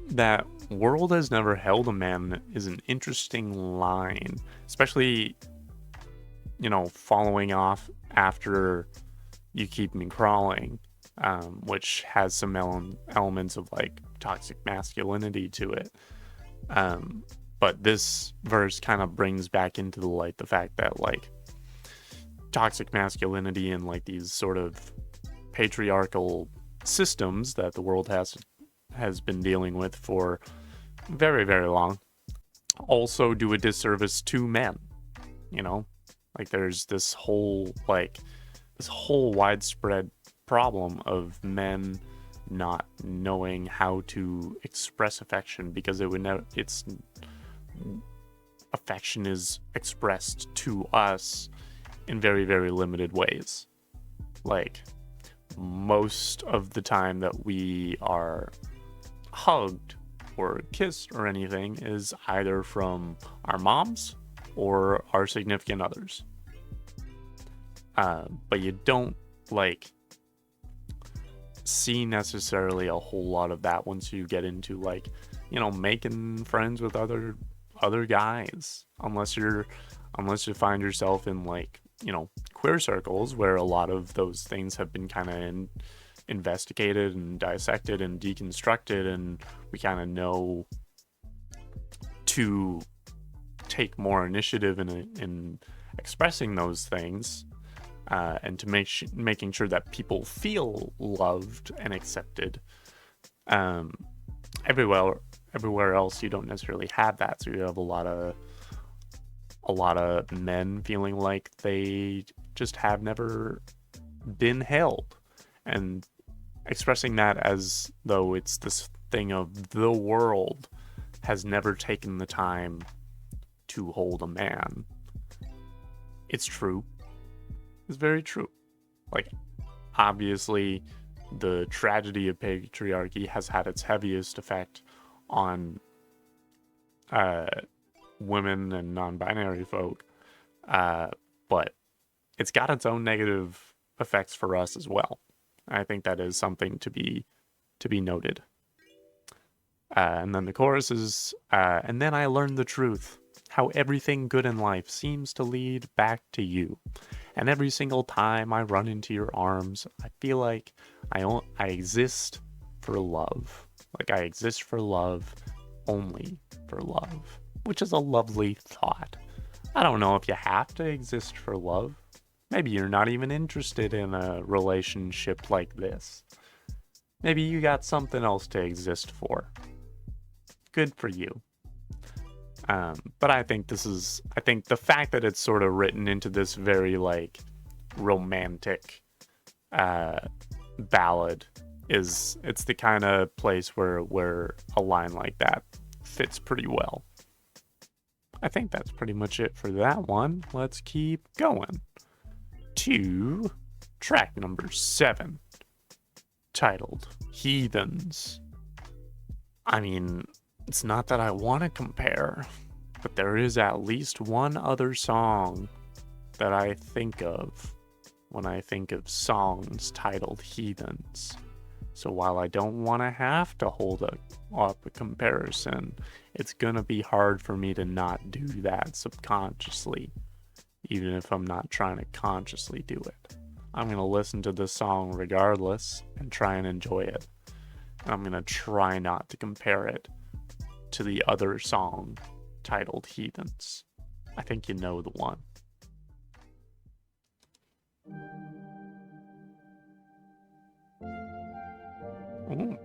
B: That world has never held a man is an interesting line, especially, you know, following off after You Keep Me Crawling, which has some elements of like toxic masculinity to it. But this verse kind of brings back into the light the fact that like toxic masculinity and like these sort of patriarchal systems that the world has been dealing with for very long also do a disservice to men. You know, like there's this whole widespread problem of men not knowing how to express affection because affection is expressed to us in very limited ways. Like most of the time that we are hugged or kissed or anything is either from our moms or our significant others. But you don't like see necessarily a whole lot of that once you get into like, you know, making friends with other guys, unless you find yourself in like, you know, queer circles where a lot of those things have been kind of investigated and dissected and deconstructed, and we kind of know to take more initiative in expressing those things, and to making sure that people feel loved and accepted. Everywhere else you don't necessarily have that, so you have a lot of men feeling like they just have never been held, and expressing that as though it's this thing of the world has never taken the time to hold a man. It's true. It's very true. Like, obviously, the tragedy of patriarchy has had its heaviest effect on women and non-binary folk, but it's got its own negative effects for us as well. I think that is something to be noted. And then the chorus is, and then I learned the truth, how everything good in life seems to lead back to you. And every single time I run into your arms, I feel like I exist for love. Like I exist for love, only for love, which is a lovely thought. I don't know if you have to exist for love. Maybe you're not even interested in a relationship like this. Maybe you got something else to exist for. Good for you. But I think the fact that it's sort of written into this very like romantic ballad it's the kind of place where a line like that fits pretty well. I think that's pretty much it for that one. Let's keep going to track number 7, titled Heathens. I mean, it's not that I want to compare, but there is at least one other song that I think of when I think of songs titled Heathens. So while I don't want to have to hold up a comparison, it's going to be hard for me to not do that subconsciously, even if I'm not trying to consciously do it. I'm going to listen to this song regardless and try and enjoy it. And I'm going to try not to compare it to the other song titled Heathens. I think you know the one. Ooh.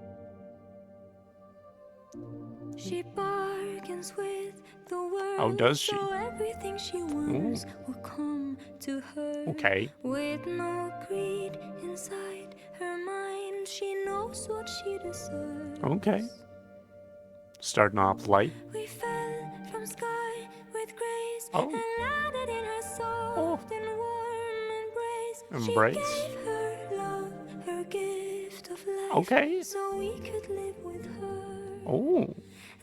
C: She bargains with the world.
B: Oh, does she?
C: So everything she wants will come to her.
B: Okay.
C: With no greed inside her mind, she knows what she deserves.
B: Okay. Starting off light.
C: We fell from sky with grace
B: Oh.
C: and landed in her soft and warm embrace.
B: Embrace.
C: She gave her love, her gift of life.
B: Okay.
C: So we could live with her.
B: Oh.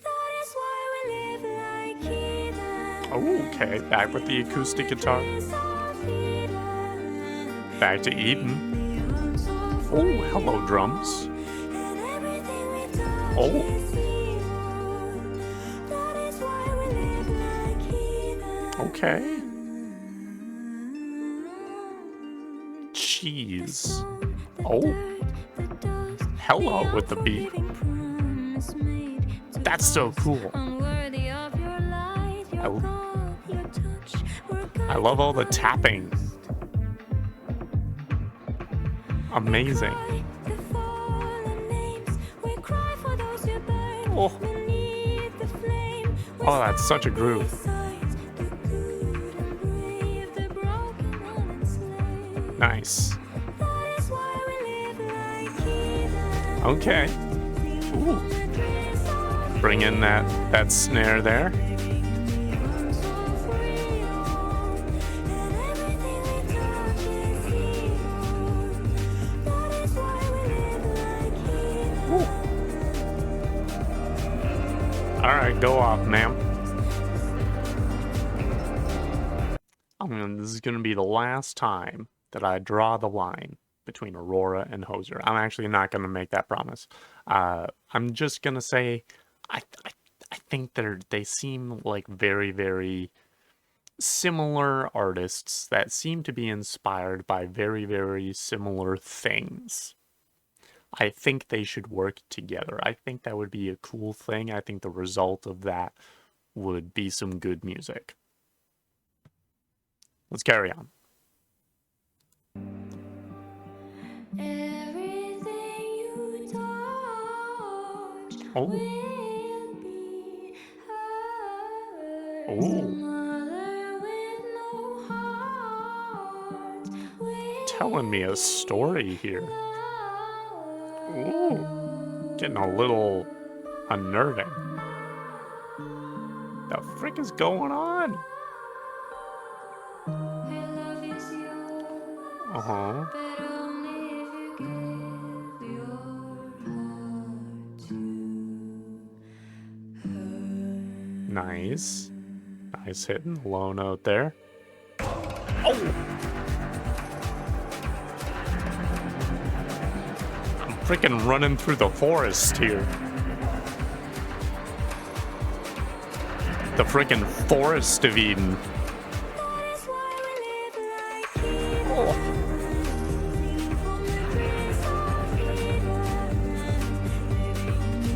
C: That is why we live like heathens.
B: Oh, okay. Back with the acoustic guitar. Back to Eden. Oh, hello, drums. Oh. Okay. Cheese. Oh. Hello with the beat. That's so cool. I love all the tapping. Amazing. Oh. Oh, that's such a groove. Nice. Okay. Ooh. Bring in that snare there. Ooh. All right, go off, ma'am. This is going to be the last time that I draw the line between Aurora and Hoser. I'm actually not going to make that promise. I'm just going to say I think they seem like very, very similar artists that seem to be inspired by very, very similar things. I think they should work together. I think that would be a cool thing. I think the result of that would be some good music. Let's carry on.
C: Everything you touch
B: Oh.
C: will be hers.
B: Oh.
C: Mother with no heart will
B: Telling me a story here. Ooh. Getting a little unnerving. The frick is going on?
C: her love is yours,
B: Uh-huh.
C: but only if give your heart to her.
B: Nice. Nice hitting the low note there. Oh! I'm freaking running through the forest here. The freaking forest of Eden.
C: That is why we live like heroes.
B: Oh.
C: Sing from the trees of Eden,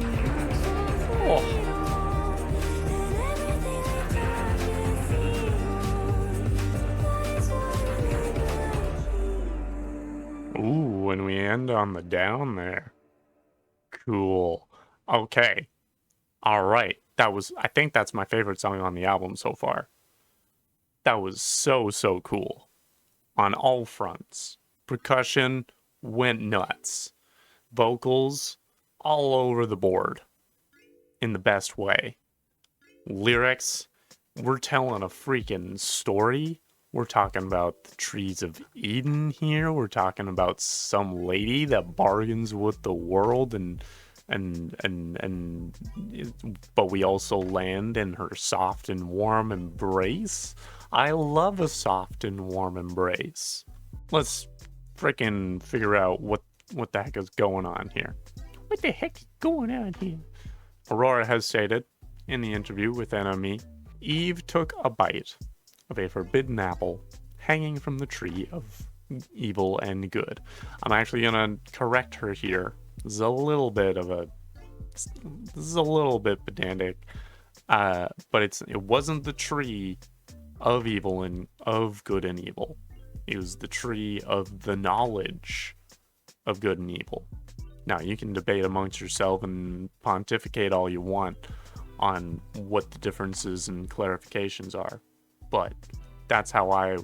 C: living so free.
B: Oh.
C: And everything we touch is evil. That is why we live like heroes.
B: Ooh, and we end on the down there. Cool. Okay. All right. I think that's my favorite song on the album so far. That was so cool. On all fronts. Percussion went nuts. Vocals all over the board. In the best way. Lyrics, we're telling a freaking story. We're talking about the trees of Eden here. We're talking about some lady that bargains with the world but we also land in her soft and warm embrace. I love a soft and warm embrace. Let's freaking figure out what the heck is going on here. What the heck is going on here? Aurora has stated in the interview with NME, Eve took a bite of a forbidden apple hanging from the tree of evil and good. I'm actually gonna correct her here. This is a little bit pedantic, but it wasn't the tree of evil and of good and evil. It was the tree of the knowledge of good and evil. Now, you can debate amongst yourself and pontificate all you want on what the differences and clarifications are, but that's how I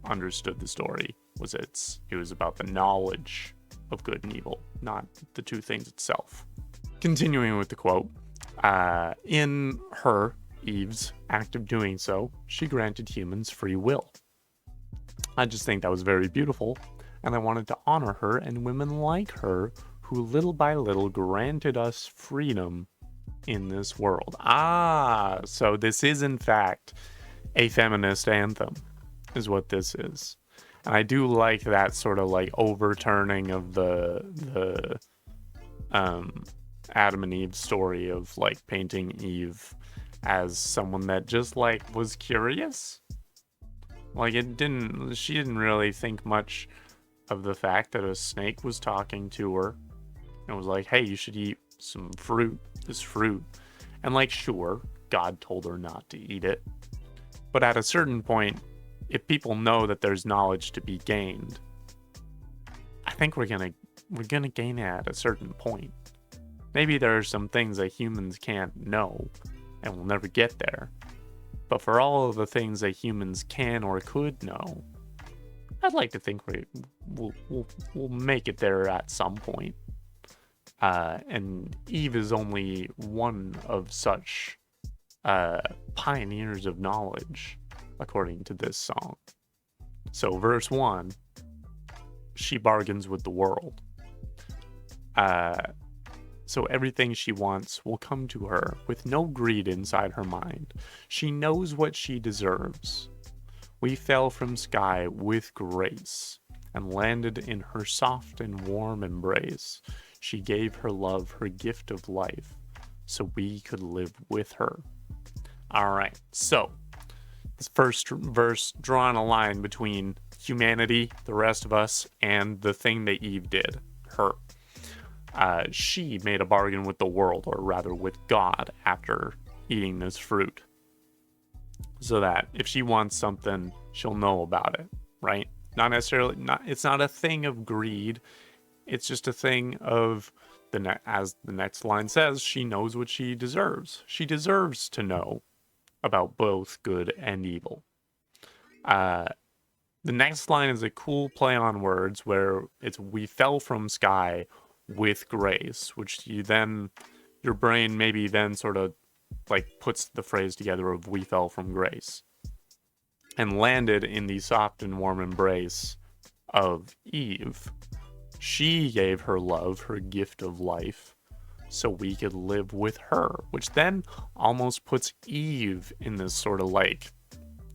B: understood the story. It was about the knowledge of good and evil, not the two things itself. Continuing with the quote, in her, Eve's, act of doing so, she granted humans free will. I just think that was very beautiful, and I wanted to honor her and women like her who little by little granted us freedom in this world. So this is in fact a feminist anthem, is what this is. And I do like that sort of like overturning of the Adam and Eve story of like painting Eve as someone that just like was curious. Like she didn't really think much of the fact that a snake was talking to her and was like, hey, you should eat this fruit. And like, sure, God told her not to eat it. But at a certain point, if people know that there's knowledge to be gained, I think we're gonna gain it at a certain point. Maybe there are some things that humans can't know, and we'll never get there. But for all of the things that humans can or could know, I'd like to think we'll make it there at some point. And Eve is only one of such pioneers of knowledge, according to this song. So verse 1, she bargains with the world. So everything she wants will come to her with no greed inside her mind. She knows what she deserves. We fell from sky with grace and landed in her soft and warm embrace. She gave her love, her gift of life, so we could live with her. All right, so this first verse drawing a line between humanity, the rest of us, and the thing that Eve did, her. She made a bargain with the world, or rather with God, after eating this fruit. So that if she wants something, she'll know about it, right? It's not a thing of greed. It's just a thing of, as the next line says, she knows what she deserves. She deserves to know about both good and evil. The next line is a cool play on words where it's we fell from sky with grace, which your brain maybe then sort of like puts the phrase together of we fell from grace and landed in the soft and warm embrace of Eve. She gave her love, her gift of life, so we could live with her, which then almost puts Eve in this sort of like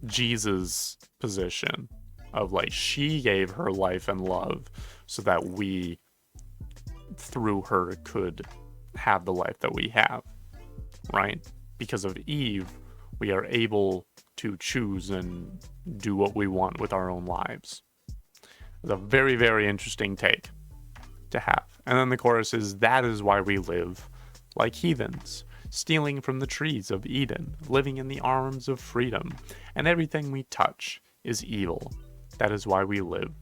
B: Jesus position of like she gave her life and love so that we through her could have the life that we have, right? Because of Eve, we are able to choose and do what we want with our own lives. It's a very, very interesting take to have. And then the chorus is, that is why we live like heathens, stealing from the trees of Eden, living in the arms of freedom, and everything we touch is evil. That is why we live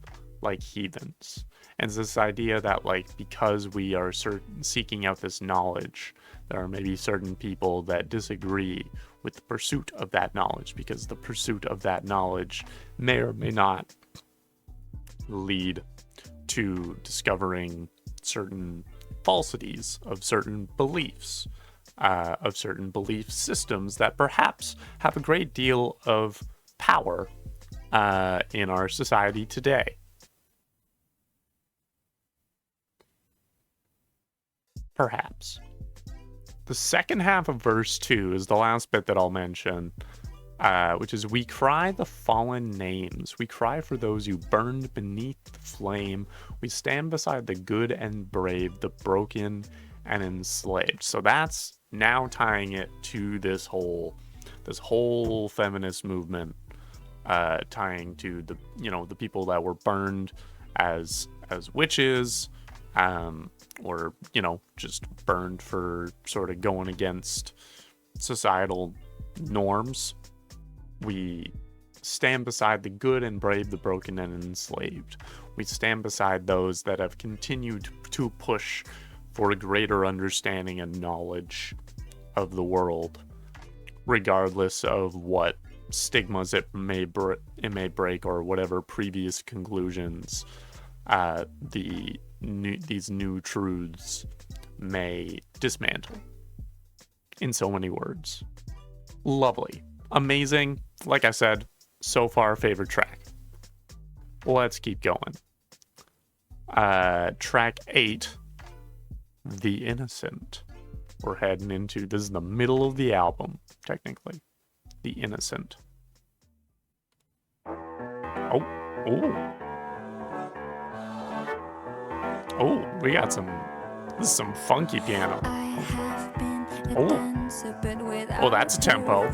B: like heathens. And it's this idea that, like, because we are seeking out this knowledge, there are maybe certain people that disagree with the pursuit of that knowledge, because the pursuit of that knowledge may or may not lead to discovering certain falsities of certain beliefs, of certain belief systems that perhaps have a great deal of power in our society today. Perhaps. The second half of verse 2 is the last bit that I'll mention, which is, we cry the fallen names. We cry for those who burned beneath the flame. We stand beside the good and brave, the broken and enslaved. So that's now tying it to this whole feminist movement, tying to the, you know, the people that were burned as witches, or, you know, just burned for sort of going against societal norms. We stand beside the good and brave, the broken and enslaved. We stand beside those that have continued to push for a greater understanding and knowledge of the world, regardless of what stigmas it may break or whatever previous conclusions these new truths may dismantle. In so many words. Lovely. Amazing. Like I said, so far favorite track. Let's keep going. Track 8, The Innocent. We're heading into, this is the middle of the album, technically. The Innocent. Oh, we got some, this is some funky piano. Oh, that's a tempo.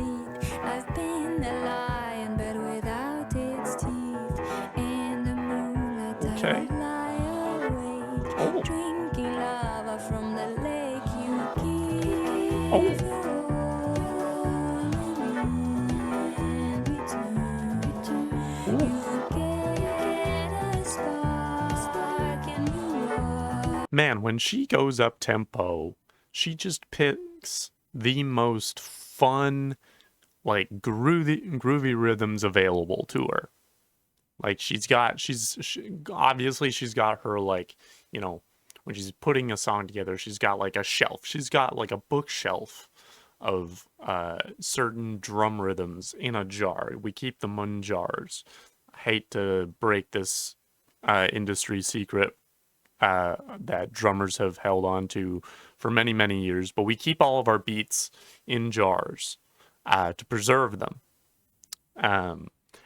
C: I've been a lion, but without its teeth. In the moonlight,
B: Okay.
C: I lie awake, drinking lava from the lake you give.
B: Man, when she goes up tempo, she just picks the most fun, like groovy rhythms available to her. Like obviously she's got her, like, you know, when she's putting a song together, she's got like a shelf. She's got like a bookshelf of certain drum rhythms in a jar. We keep them in jars. I hate to break this industry secret that drummers have held on to for many, many years, but we keep all of our beats in jars to preserve them.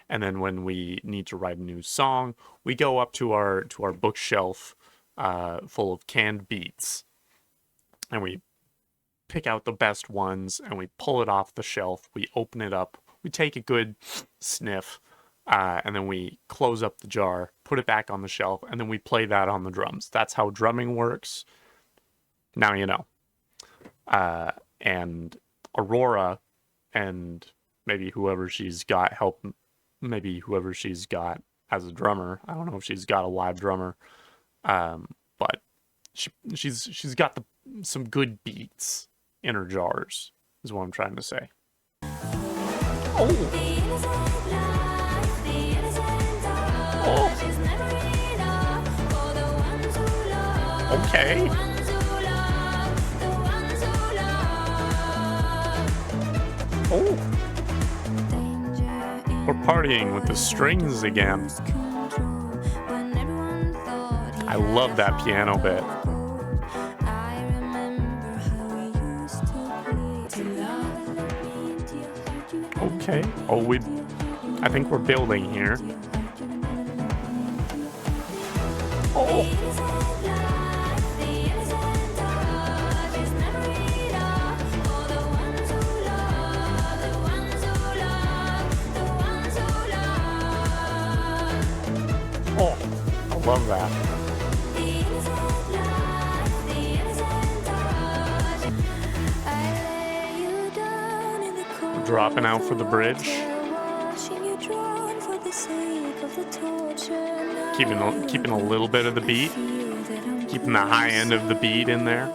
B: And then when we need to write a new song, we go up to our bookshelf full of canned beats, and we pick out the best ones, and we pull it off the shelf, we open it up, we take a good sniff, and then we close up the jar, put it back on the shelf, and then we play that on the drums. That's how drumming works. Now you know. And Aurora, and maybe whoever she's got as a drummer. I don't know if she's got a live drummer, but she's got some good beats in her jars, is what I'm trying to say. Okay. We're partying with the strings again. I I love that piano bit.
C: I remember how we used to play to love.
B: Okay. Oh, I think we're building here. Oh. Oh, I love that. Dropping out for the bridge. Keeping a little bit of the beat. Keeping the high end of the beat in there.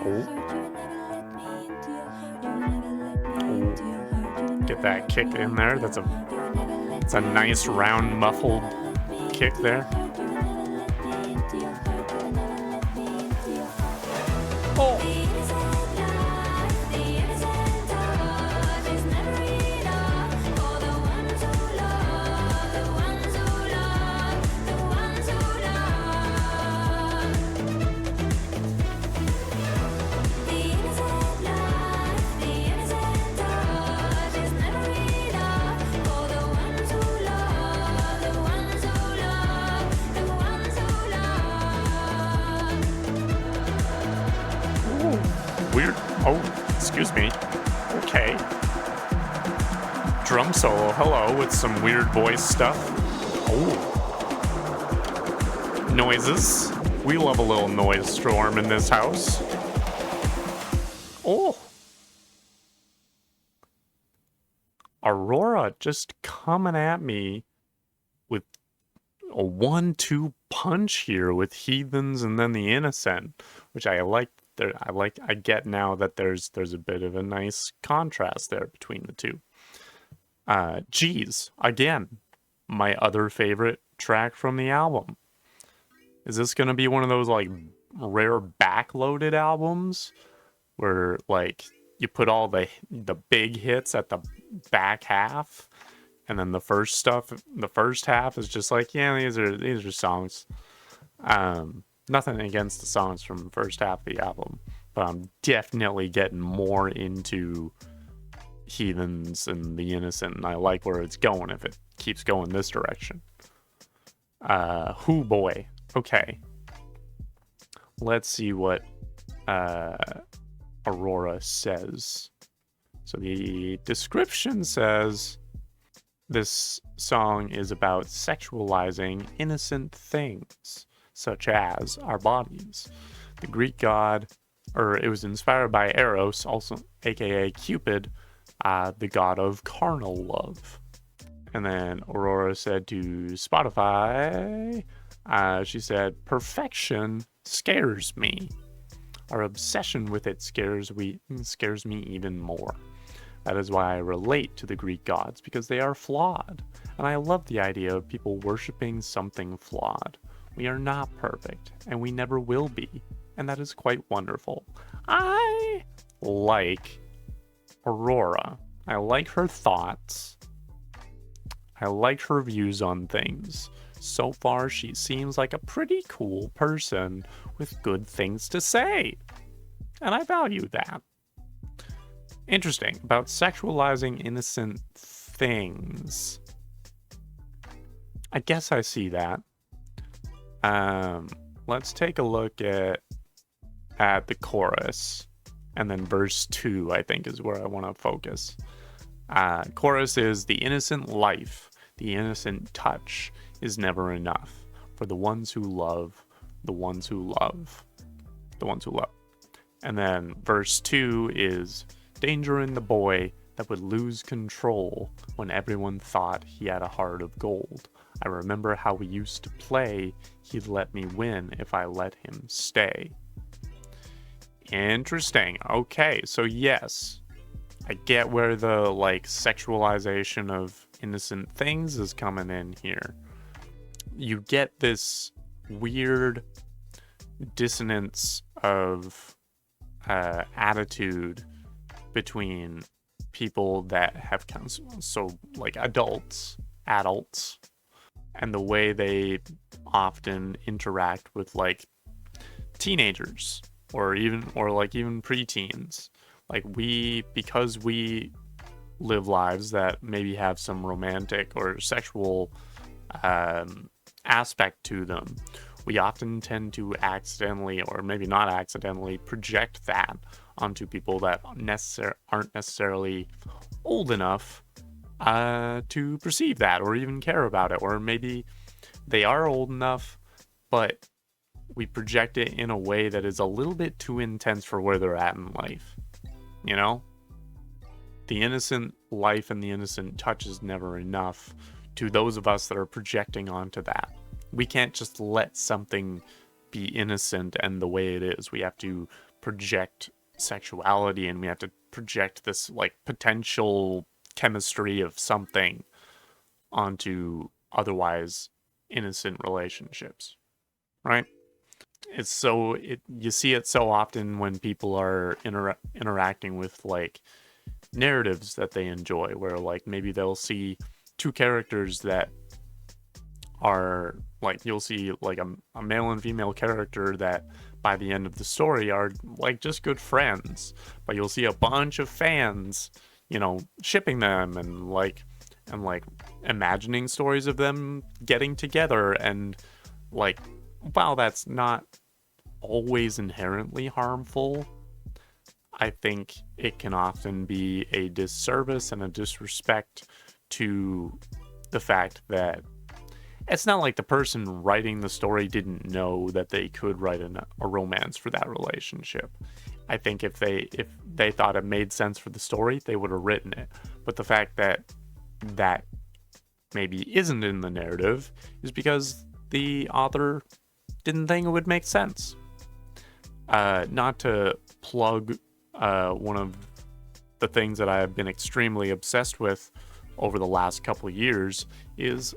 B: Oh. Get that kick in there. That's a nice round muffled kick there. Oh. Weird. Oh, excuse me. Okay. Drum solo, hello, with some weird voice stuff. Oh. Noises. We love a little noise storm in this house. Oh. Aurora just coming at me with a 1-2 punch here with Heathens and then the Innocent, which I like. I get now that there's a bit of a nice contrast there between the two. Geez, again, my other favorite track from the album. Is this gonna be one of those like rare backloaded albums where like you put all the big hits at the back half, and then the first half is just like, yeah, these are songs. Nothing against the songs from the first half of the album, but I'm definitely getting more into Heathens and the Innocent, and I like where it's going if it keeps going this direction. Hoo boy. Okay. Let's see what Aurora says. So the description says this song is about sexualizing innocent things, such as our bodies. The Greek god, or it was inspired by Eros, also aka Cupid, the god of carnal love. And then Aurora said to Spotify, she said, perfection scares me. Our obsession with it scares me even more. That is why I relate to the Greek gods, because they are flawed. And I love the idea of people worshiping something flawed. We are not perfect, and we never will be, and that is quite wonderful. I like Aurora. I like her thoughts. I like her views on things. So far, she seems like a pretty cool person with good things to say, and I value that. Interesting, about sexualizing innocent things. I guess I see that. Let's take a look at the chorus, and then verse 2, I think, is where I want to focus. Chorus is, the innocent life, the innocent touch is never enough for the ones who love, the ones who love, the ones who love. And then verse 2 is, danger in the boy that would lose control when everyone thought he had a heart of gold. I remember how we used to play, he'd let me win if I let him stay. Interesting. Okay, so yes, I get where the like sexualization of innocent things is coming in here. You get this weird dissonance of attitude between people that have so like adults and the way they often interact with like teenagers or even preteens. Like because we live lives that maybe have some romantic or sexual aspect to them, we often tend to accidentally, or maybe not accidentally, project that onto people that aren't necessarily old enough to perceive that or even care about it. Or maybe they are old enough, but we project it in a way that is a little bit too intense for where they're at in life. You know? The innocent life and the innocent touch is never enough to those of us that are projecting onto that. We can't just let something be innocent and the way it is. We have to project sexuality, and we have to project this like potential chemistry of something onto otherwise innocent relationships, right? You see it so often when people are interacting with like narratives that they enjoy, where like maybe they'll see two characters that are like, you'll see like a male and female character that by the end of the story are like just good friends, but you'll see a bunch of fans, you know, shipping them and like imagining stories of them getting together. And like, while that's not always inherently harmful, I think it can often be a disservice and a disrespect to the fact that it's not like the person writing the story didn't know that they could write a romance for that relationship. I think if they thought it made sense for the story, they would have written it. But the fact that that maybe isn't in the narrative is because the author didn't think it would make sense. Not to plug one of the things that I have been extremely obsessed with over the last couple of years is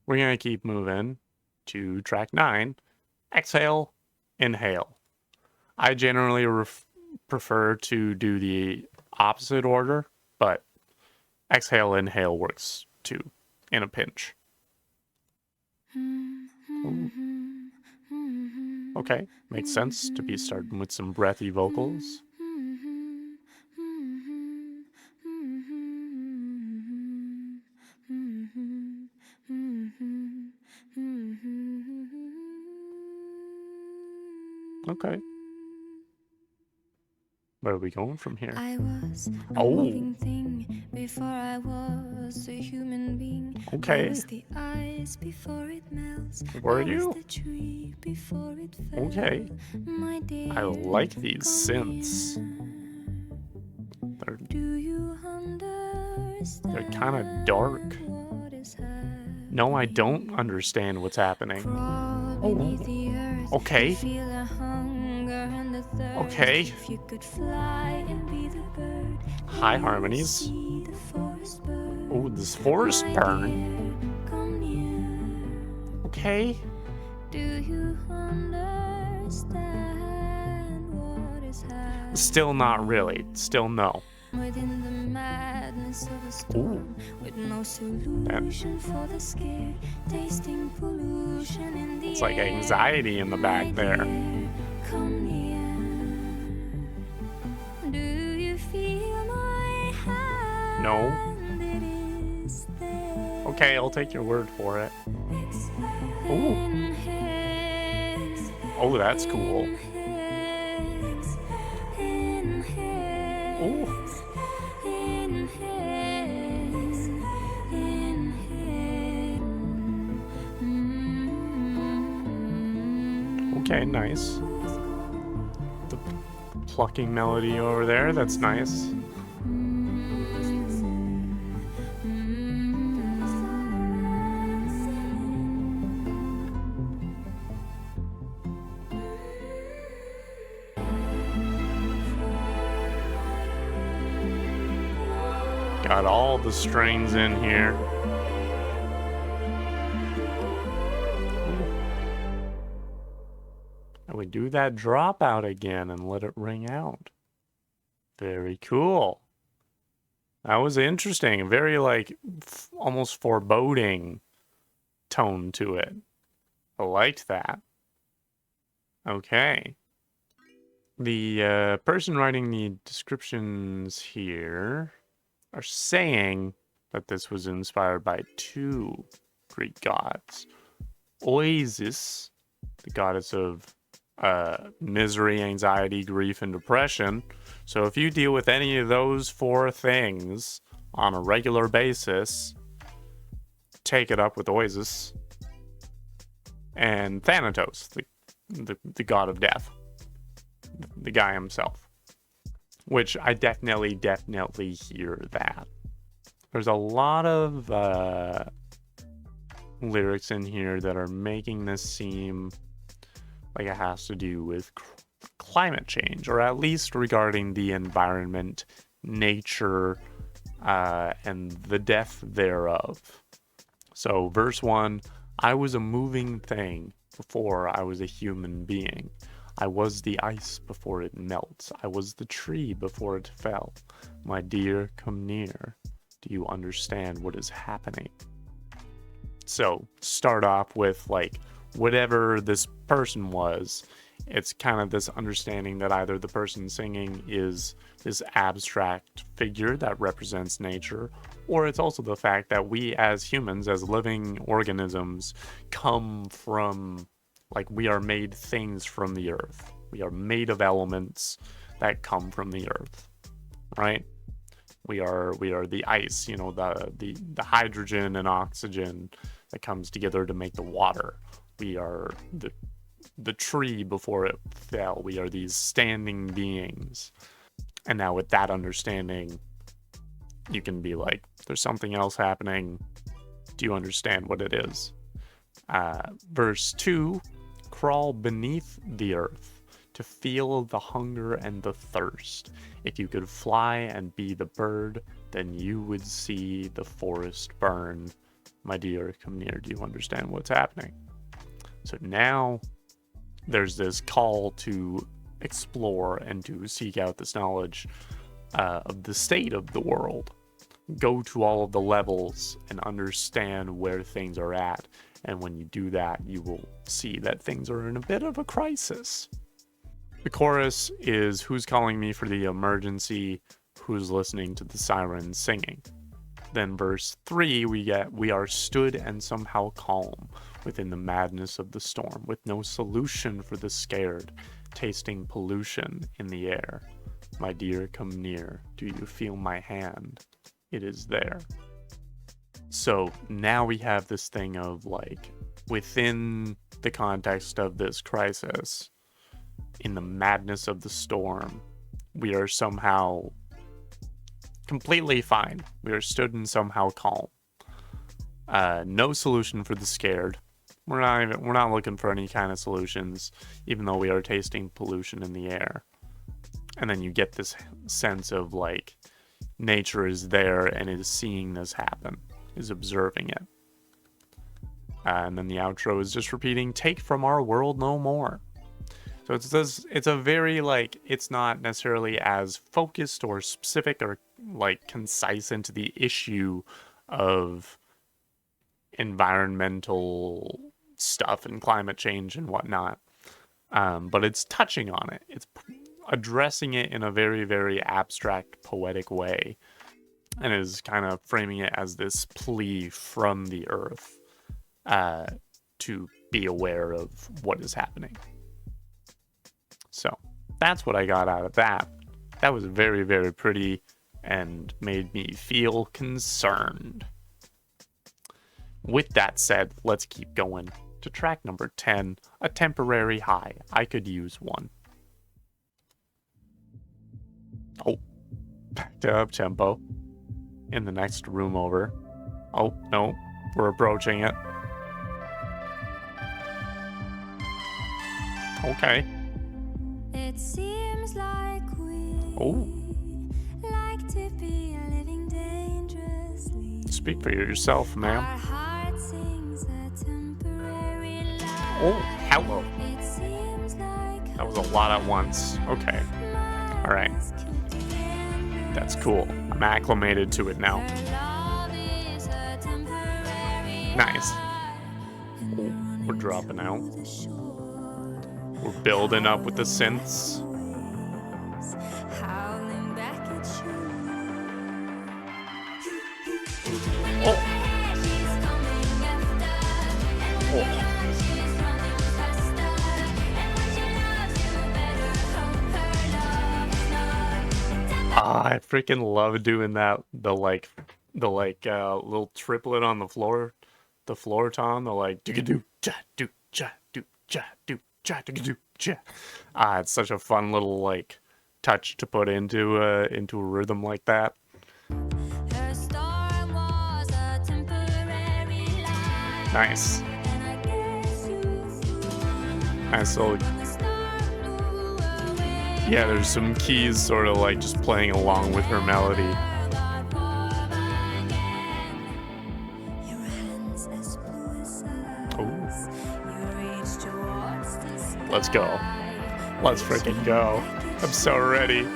B: we're going to keep moving to track 9, Exhale, Inhale. I generally prefer to do the opposite order, but Exhale, Inhale works too, in a pinch. Ooh. Okay, makes sense to be starting with some breathy vocals. Okay. Where are we going from here?
C: I was a moving thing before I was a human being.
B: Okay.
C: I was the ice before it melts.
B: Were
C: I was
B: you?
C: the tree before it fell.
B: Okay.
C: My dear,
B: I like these synths.
C: do you understand?
B: They're kind of dark.
C: What is happening?
B: No, I don't understand what's happening.
C: Crawl beneath the earth,
B: Okay.
C: feel the hunger and the thirst.
B: Okay.
C: If you could fly and be the bird,
B: High harmonies.
C: see the forest burn.
B: Oh, this forest
C: My
B: burn.
C: dear, come near.
B: Okay.
C: Do you understand what is happening?
B: Still not really. Still no.
C: Within the madness of a storm, with no solution for the scare, tasting pollution in the
B: It's like
C: air.
B: anxiety in the back
C: My
B: there.
C: dear, come near. Do you feel my hand?
B: No.
C: It is there.
B: Okay, I'll take your word for it. Ooh.
C: Inhale.
B: Oh, that's cool.
C: Inhale. Inhale.
B: Ooh. Okay, nice. The plucking melody over there, that's nice. Got all the strings in here. And we do that dropout again and let it ring out. Very cool. That was interesting. A very, like, almost foreboding tone to it. I liked that. Okay. The person writing the descriptions here are saying that this was inspired by two Greek gods. Oasis, the goddess of misery, anxiety, grief, and depression. So if you deal with any of those four things on a regular basis, take it up with Oasis. And Thanatos, the god of death. The guy himself. Which I definitely hear that. There's a lot of lyrics in here that are making this seem like it has to do with climate change, or at least regarding the environment, nature, and the death thereof. So verse 1, I was a moving thing before I was a human being. I was the ice before it melts. I was the tree before it fell. My dear, come near. Do you understand what is happening? So start off with like whatever this person was. It's kind of this understanding that either the person singing is this abstract figure that represents nature, or it's also the fact that we as humans, as living organisms, come from, like, we are made things from the earth. We are made of elements that come from the earth, right? We are the ice, you know, the hydrogen and oxygen that comes together to make the water. We are the tree before it fell. We are these standing beings. And now with that understanding, you can be like, there's something else happening. Do you understand what it is? Verse 2, crawl beneath the earth to feel the hunger and the thirst. If you could fly and be the bird, then you would see the forest burn. My dear, come near. Do you understand what's happening? So now there's this call to explore and to seek out this knowledge of the state of the world. Go to all of the levels and understand where things are at. And when you do that, you will see that things are in a bit of a crisis. The chorus is, who's calling me for the emergency? Who's listening to the sirens singing? Then verse 3, we are stood and somehow calm within the madness of the storm, with no solution for the scared, tasting pollution in the air. My dear, come near. Do you feel my hand? It is there. So now we have this thing of, like, within the context of this crisis, in the madness of the storm, we are somehow completely fine. We are stood and somehow calm. No solution for the scared. We're not looking for any kind of solutions, even though we are tasting pollution in the air. And then you get this sense of, like, nature is there and is seeing this happen, is observing it. And then the outro is just repeating, take from our world no more. So it's a very, like, it's not necessarily as focused or specific or, like, concise into the issue of environmental stuff and climate change and whatnot. But it's touching on it. It's addressing it in a very, very abstract, poetic way. And is kind of framing it as this plea from the earth to be aware of what is happening. So that's what I got out of that. That was very, very pretty and made me feel concerned. With that said, let's keep going to track number 10, A Temporary High. I could use one. Oh, back to up tempo. In the next room over. Oh, no, we're approaching it. Okay.
C: It seems like we
B: Oh.
C: like to be living day
B: Speak for yourself, ma'am.
C: Our heart sings a temporary lie.
B: Oh, hello.
C: It seems like
B: That was a lot at once. Okay. All right. That's cool. I'm acclimated to it now.
C: love is a temporary
B: Nice. Oh, we're dropping out. We're building up with the synths.
C: howling back at you.
B: Oh.
C: She's coming after,
B: Oh.
C: she's running faster. And when she loves you better, hope her love is not.
B: Ah, I freaking love doing that. The little triplet on the floor tom. The like do do cha do cha do cha do cha do cha. Ah, it's such a fun little like touch to put into a rhythm like that.
C: Her storm was a temporary lie.
B: Nice.
C: And I guess you threw
B: Nice little.
C: the storm blew away.
B: Yeah, there's some keys sort of like just playing along with her melody.
C: Got warm again. Your hands as blue as ice. You reach towards the sky.
B: Let's go. Let's freaking go. I'm so ready.
C: She's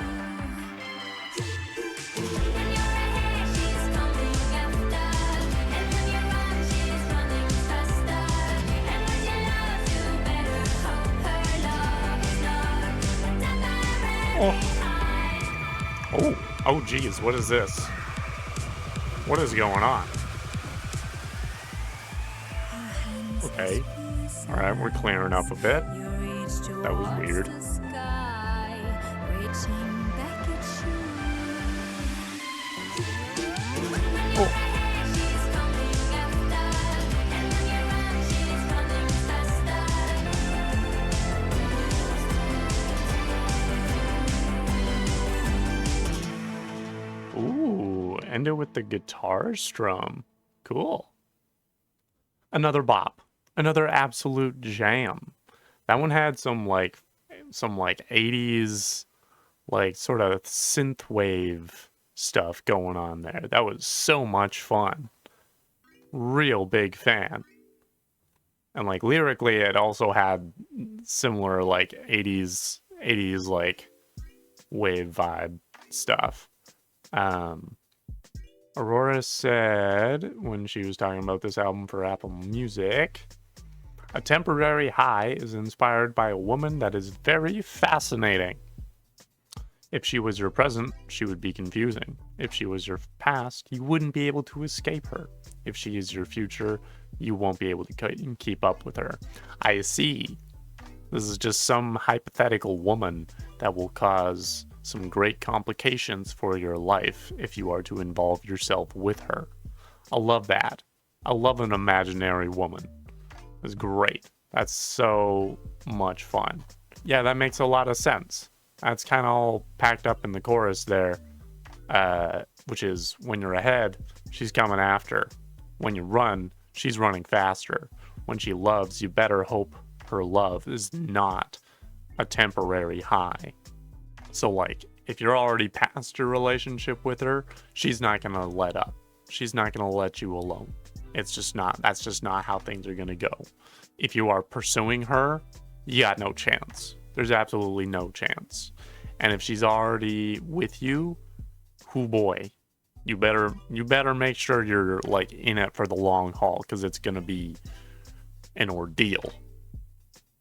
C: coming after, and when you run, she's running faster. And when she loves you better, hope her love is not temporary.
B: Oh, geez, what is this? What is going on? Okay. All right, we're clearing up a bit. That was weird. Ooh, end it with the guitar strum. Cool. Another bop. Another absolute jam. That one had some 80s like sort of synthwave stuff going on there. That was so much fun. Real big fan. And like lyrically it also had similar like 80s like wave vibe stuff. Aurora said when she was talking about this album for Apple Music, a temporary high is inspired by a woman that is very fascinating. If she was your present, she would be confusing. If she was your past, you wouldn't be able to escape her. If she is your future, you won't be able to keep up with her. I see. This is just some hypothetical woman that will cause some great complications for your life if you are to involve yourself with her. I love that. I love an imaginary woman. It's great. That's so much fun. Yeah, that makes a lot of sense. That's kind of all packed up in the chorus there, which is when you're ahead, she's coming after. When you run, she's running faster. When she loves, you better hope her love is not a temporary high. So like, if you're already past your relationship with her, she's not going to let up. She's not going to let you alone. That's just not how things are going to go. If you are pursuing her, you got no chance. There's absolutely no chance. And if she's already with you, hoo boy, you better make sure you're like in it for the long haul, because it's going to be an ordeal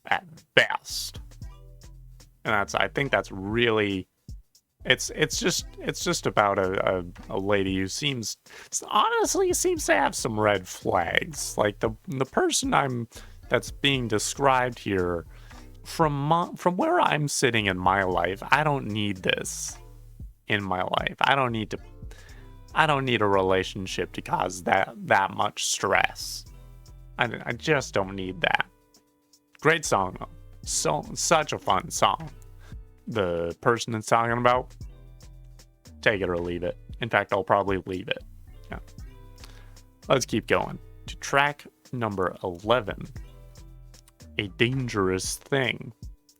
B: at best. And I think that's really, it's just about a lady who honestly seems to have some red flags. Like the person that's being described here, from where I'm sitting in my life, I don't need this in my life. I don't need a relationship to cause that much stress. I just don't need that. Great song though. Such a fun song. The person it's talking about, take it or leave it. In fact, I'll probably leave it. Yeah. Let's keep going. To track number 11, A Dangerous Thing,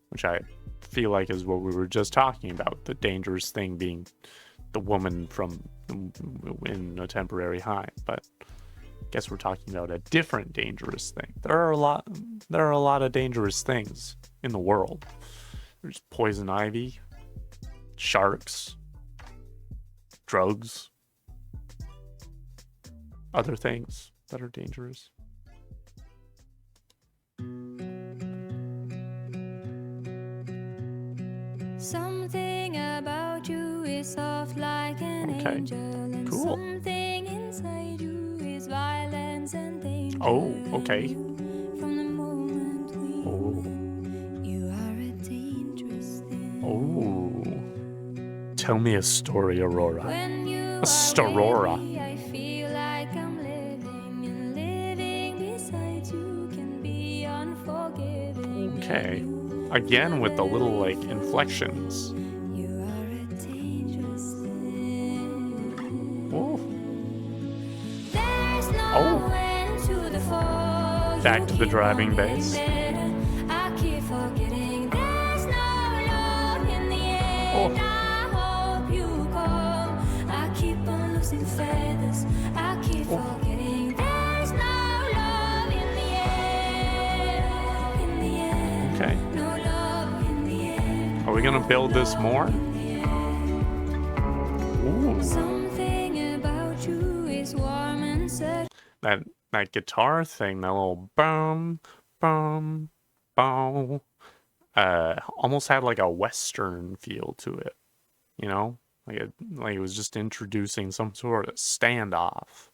B: which I feel like is what we were just talking about. The dangerous thing being the woman from in A Temporary High, but guess we're talking about a different dangerous thing. There are a lot of dangerous things in the world. There's poison ivy, sharks, drugs, other things that are dangerous.
C: Something about you is soft like an angel, and
B: cool.
C: something inside you is violence and danger.
B: Oh, okay.
C: From the moment we met, you are a dangerous thing.
B: Oh. Tell me a story, Aurora.
C: When you
B: A
C: are
B: Starora.
C: with me, I feel like I'm living, and living beside you can be unforgiving.
B: Okay. Again with the little, like, inflections.
C: You are a dangerous thing.
B: Oh.
C: There's no end to the fall.
B: Back to the driving bass.
C: I keep forgetting there's no love in the end. I hope you come. I keep on losing feathers. I keep forgetting there's no love in the end. In the end.
B: Okay.
C: No love in the end.
B: Are we gonna build this more? Ooh.
C: Something about you is warm and sad.
B: That guitar thing, that little boom, boom, boom, almost had like a Western feel to it, you know? Like it was just introducing some sort of standoff,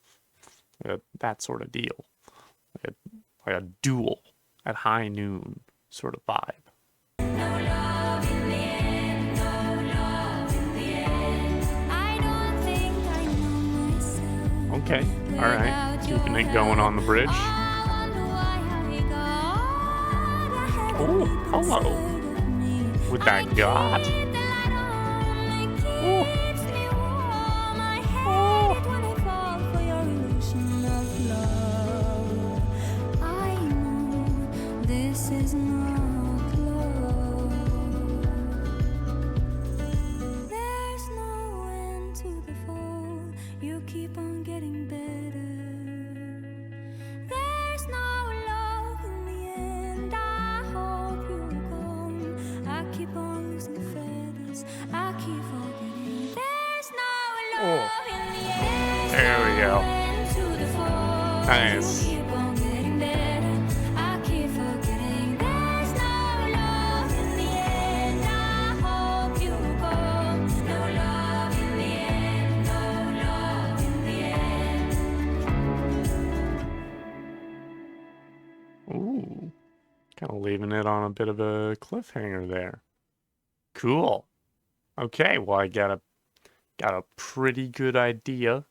B: that sort of deal, like a duel at high noon sort of vibe.
C: No love in the end, no love in the end. I don't think I know myself.
B: Okay, all right. Keeping it going on the bridge.
C: I wonder why I got
B: Oh, hello. With that God.
C: Keeps me warm. I hate it when I fall for your illusion of love. I know this is not love. There's no end to the fall. You keep on getting better. There's no love in the end. I hope you come. I keep on losing feathers. I keep forgetting. There's no love in the end.
B: There we go.
C: End to the fall.
B: Nice.
C: You keep on getting better. I keep forgetting. There's no love in the end. I hope you come. No love in the end. No love in the end.
B: Ooh, kind of leaving it on a bit of a cliffhanger there. Cool. Okay, well I got a pretty good idea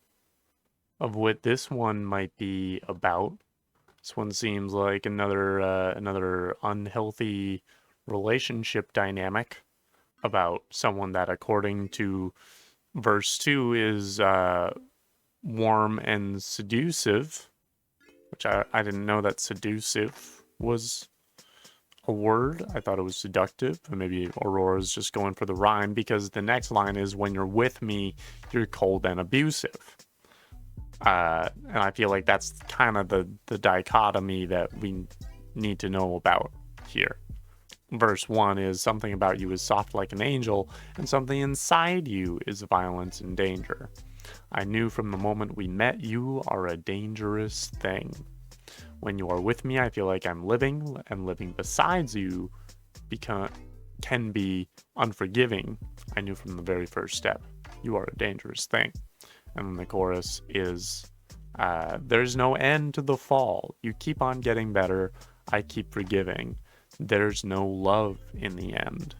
B: of what this one might be about. This one seems like another unhealthy relationship dynamic about someone that, according to verse 2, is warm and seductive, which I didn't know that seductive was a word. I thought it was seductive, but maybe Aurora's just going for the rhyme, because the next line is, when you're with me, you're cold and abusive. And I feel like that's kind of the dichotomy that we need to know about here. Verse 1 is, something about you is soft like an angel, and something inside you is violence and danger. I knew from the moment we met, you are a dangerous thing. When you are with me, I feel like I'm living, and living besides you can be unforgiving. I knew from the very first step, you are a dangerous thing. And then the chorus is, there's no end to the fall. You keep on getting better. I keep forgiving. There's no love in the end.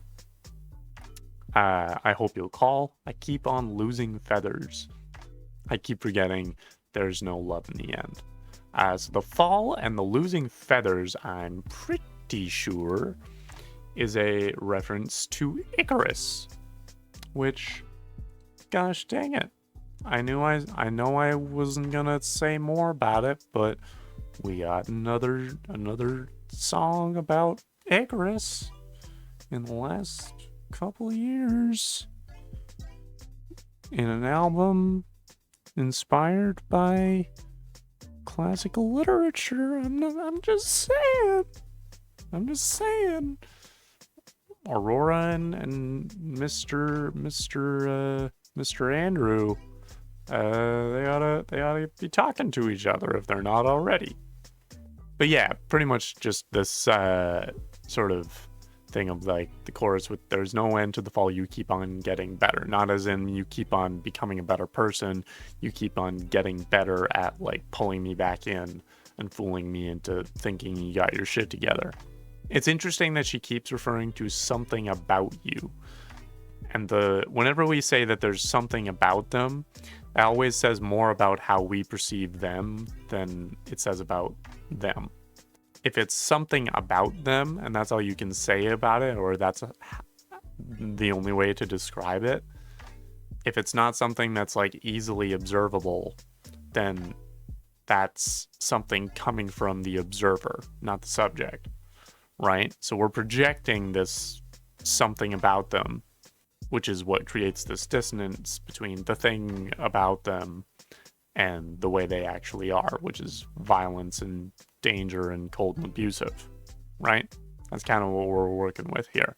B: I hope you'll call. I keep on losing feathers. I keep forgetting. There's no love in the end. So the fall and the losing feathers, I'm pretty sure, is a reference to Icarus. Which, gosh dang it. I know I wasn't gonna say more about it, but we got another song about Icarus in the last couple years. in an album inspired by classical literature. I'm just saying. Aurora and Mr. Andrew, they oughta be talking to each other if they're not already. But yeah, pretty much just this sort of thing of like the chorus with "there's no end to the fall, you keep on getting better." Not as in you keep on becoming a better person, you keep on getting better at like pulling me back in and fooling me into thinking you got your shit together. It's interesting that she keeps referring to something about you. And whenever we say that there's something about them, it always says more about how we perceive them than it says about them. If it's something about them and that's all you can say about it, or that's the only way to describe it, if it's not something that's like easily observable, then that's something coming from the observer, not the subject, right? So we're projecting this something about them, which is what creates this dissonance between the thing about them and the way they actually are, which is violence and danger and cold and abusive, right? That's kind of what we're working with here.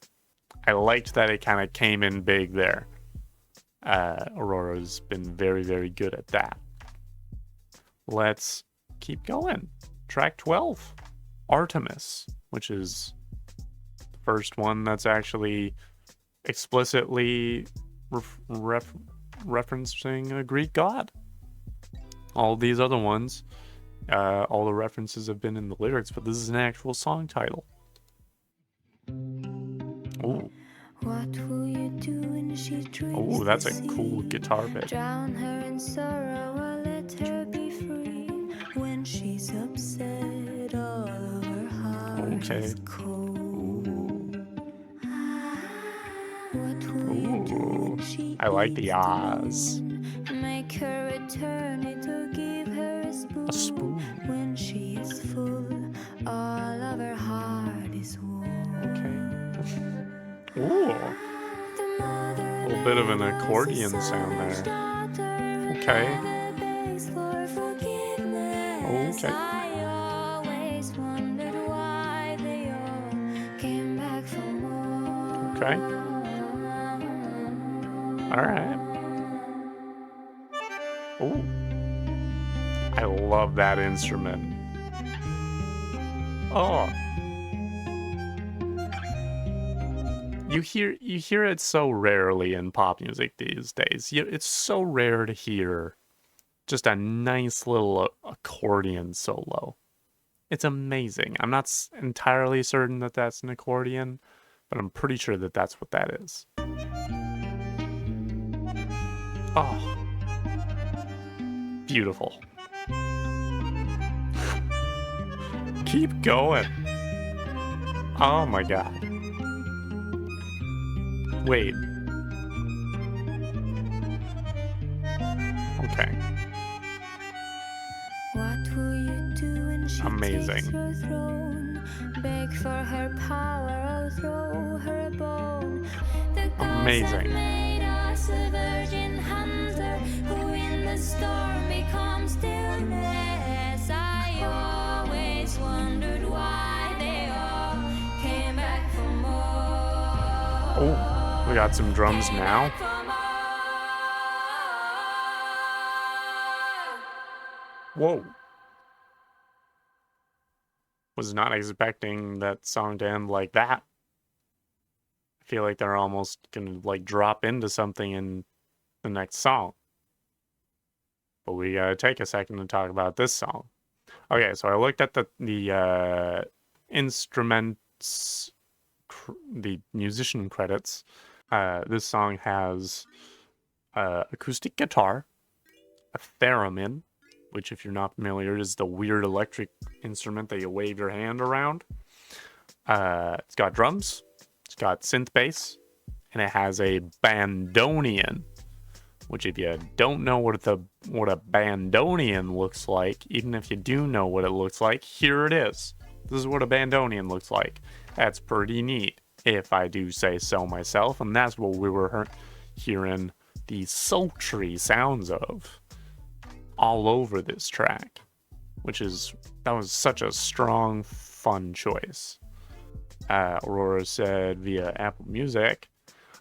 B: I liked that it kind of came in big there. Aurora's been very, very good at that. Let's keep going. Track 12, Artemis, which is the first one that's actually explicitly referencing a Greek god. All these other ones, all the references have been in the lyrics, but this is an actual song title. Ooh.
C: What will you do when she dreams
B: Oh, that's
C: the
B: a cool
C: sea?
B: guitar bit.
C: Drown her in sorrow or let her be free. When she's upset, all of her heart is cold. What will you do when she
B: I like the
C: eats
B: ahs.
C: moon? Make her return it or give her a spoon.
B: A spoon.
C: When she is full, all of her heart is warm.
B: Okay. Ooh. A little bit of an accordion sound there. Okay. Okay. Okay. Alright. Ooh. I love that instrument. Oh. You hear it so rarely in pop music these days. It's so rare to hear just a nice little accordion solo. It's amazing. I'm not entirely certain that that's an accordion, but I'm pretty sure that that's what that is. Oh. Beautiful. Keep going. Oh my god. Wait. Okay.
C: What will you do when she
B: Amazing.
C: takes your throne? Beg for her power or throw her a bone. The gods
B: Amazing.
C: have made us a virgin hunter who in the storm becomes stillness. I always wondered why they all came back for more.
B: Oh. We got some drums now. Whoa. Was not expecting that song to end like that. I feel like they're almost gonna like drop into something in the next song. But we gotta take a second to talk about this song. Okay, so I looked at the instruments, the musician credits. This song has acoustic guitar, a theremin, which if you're not familiar is the weird electric instrument that you wave your hand around. It's got drums, it's got synth bass, and it has a bandoneon, which if you don't know what a bandoneon looks like, even if you do know what it looks like, here it is. This is what a bandoneon looks like. That's pretty neat, if I do say so myself, and that's what we were hearing the sultry sounds of all over this track, that was such a strong, fun choice. Aurora said via Apple Music,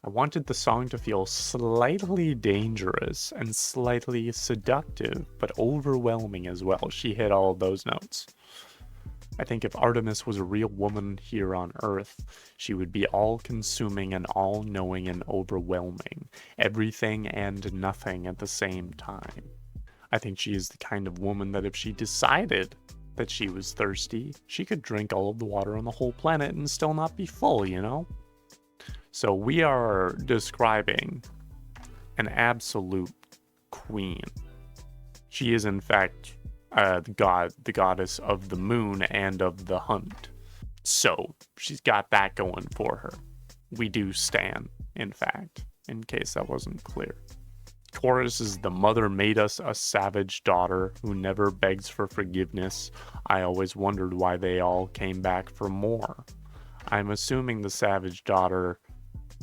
B: I wanted the song to feel slightly dangerous and slightly seductive, but overwhelming as well. She hit all of those notes. I think if Artemis was a real woman here on Earth, she would be all-consuming and all-knowing and overwhelming, everything and nothing at the same time. I think she is the kind of woman that if she decided that she was thirsty, she could drink all of the water on the whole planet and still not be full, you know? So we are describing an absolute queen. She is, in fact, the goddess of the moon and of the hunt. So she's got that going for her. We do stan, in fact, in case that wasn't clear. Chorus is the mother made us a savage daughter who never begs for forgiveness. I always wondered why they all came back for more. I'm assuming the savage daughter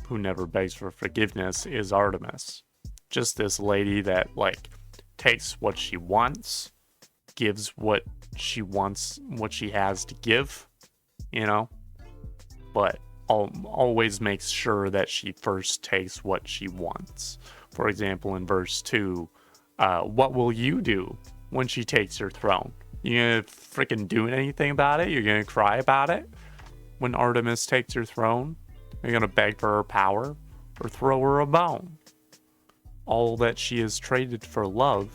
B: who never begs for forgiveness is Artemis. Just this lady that, like, takes what she wants, gives what she wants, what she has to give, you know? But always makes sure that she first takes what she wants. For example, in verse 2, what will you do when she takes your throne? You gonna freaking do anything about it? You're gonna cry about it? When Artemis takes your throne? You're gonna beg for her power? Or throw her a bone? All that she has traded for love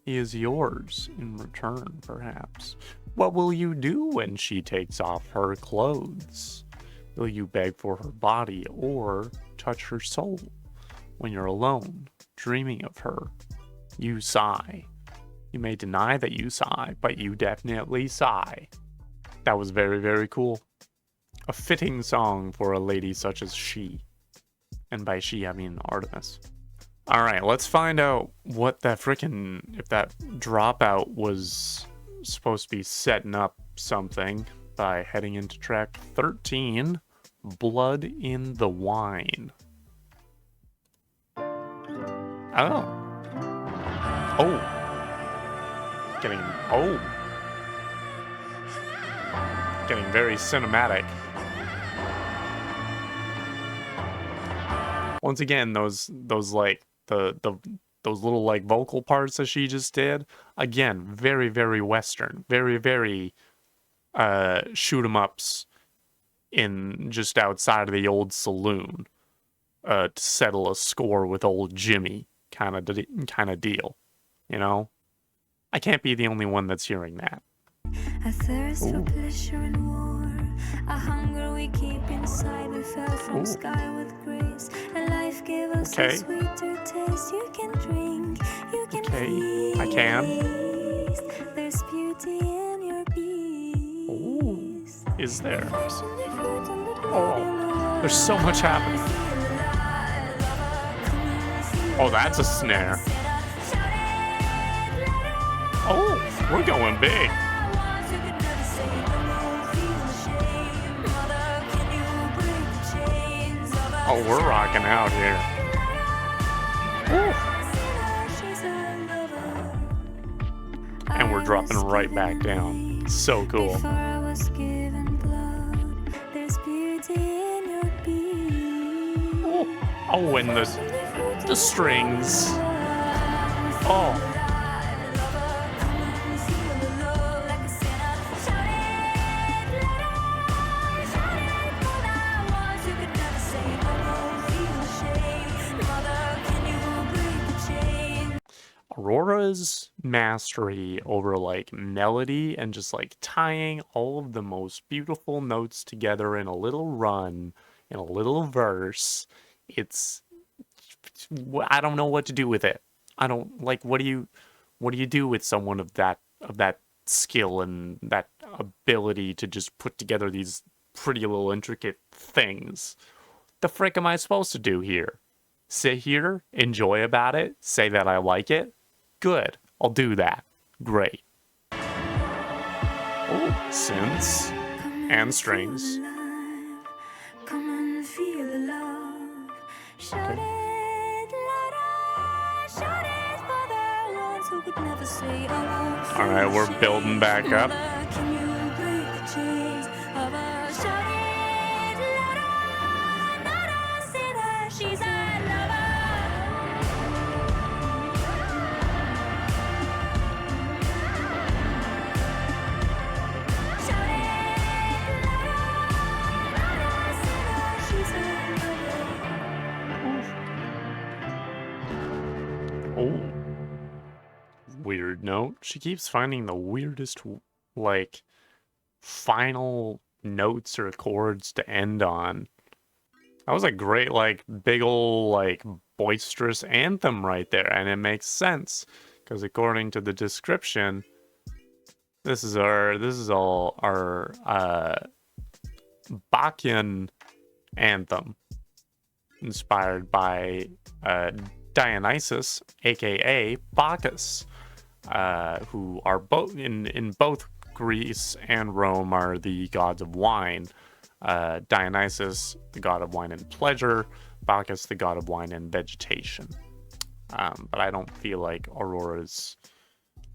B: is yours in return, perhaps. What will you do when she takes off her clothes? Will you beg for her body or touch her soul? When you're alone, dreaming of her, you sigh. You may deny that you sigh, but you definitely sigh. That was very, very cool. A fitting song for a lady such as she. And by she, I mean Artemis. Alright, let's find out what that if that dropout was supposed to be setting up something by heading into track 13, Blood in the Wine. Oh. Getting very cinematic. Once again, those like those little like vocal parts that she just did, again, very, very Western, very, very shoot 'em ups in just outside of the old saloon to settle a score with old Jimmy kind of deal, you know? I can't be the only one that's hearing that.
C: A thirst for pleasure and war, a hunger we keep inside. We fell from sky with grace, and life gave us a sweeter taste. You can drink, you can feast.
B: I can.
C: There's beauty in your peace.
B: Ooh, is there? Oh, there's so much happening. Oh, that's a snare. Oh, we're going big. Oh, we're rocking out here. Woo. And we're dropping right back down. So cool. Oh, and the strings. Oh. Aurora's mastery over like melody and just like tying all of the most beautiful notes together in a little run, in a little verse. I don't know what to do with it. I don't like, what do you do with someone of that skill and that ability to just put together these pretty little intricate things? The frick am I supposed to do here? Sit here, enjoy about it, say that I like it? Good, I'll do that. Great. Oh, synths and strings.
C: Come and feel the love. Shout it who could never say I won't feel
B: All right, we're
C: ashamed.
B: building back up.
C: Can you break the chains of a shouting louder, not a sinner, she's a lover. Shouting louder, not a sinner, she's a lover.
B: Oh. Weird note. She keeps finding the weirdest, like, final notes or chords to end on. That was a great, like, big ol', like, boisterous anthem right there, and it makes sense, because according to the description, this is all our, Bacchian anthem, inspired by, Dionysus, aka Bacchus, who are both in both Greece and Rome are the gods of wine. Dionysus, the god of wine and pleasure, Bacchus, the god of wine and vegetation. But I don't feel like Aurora's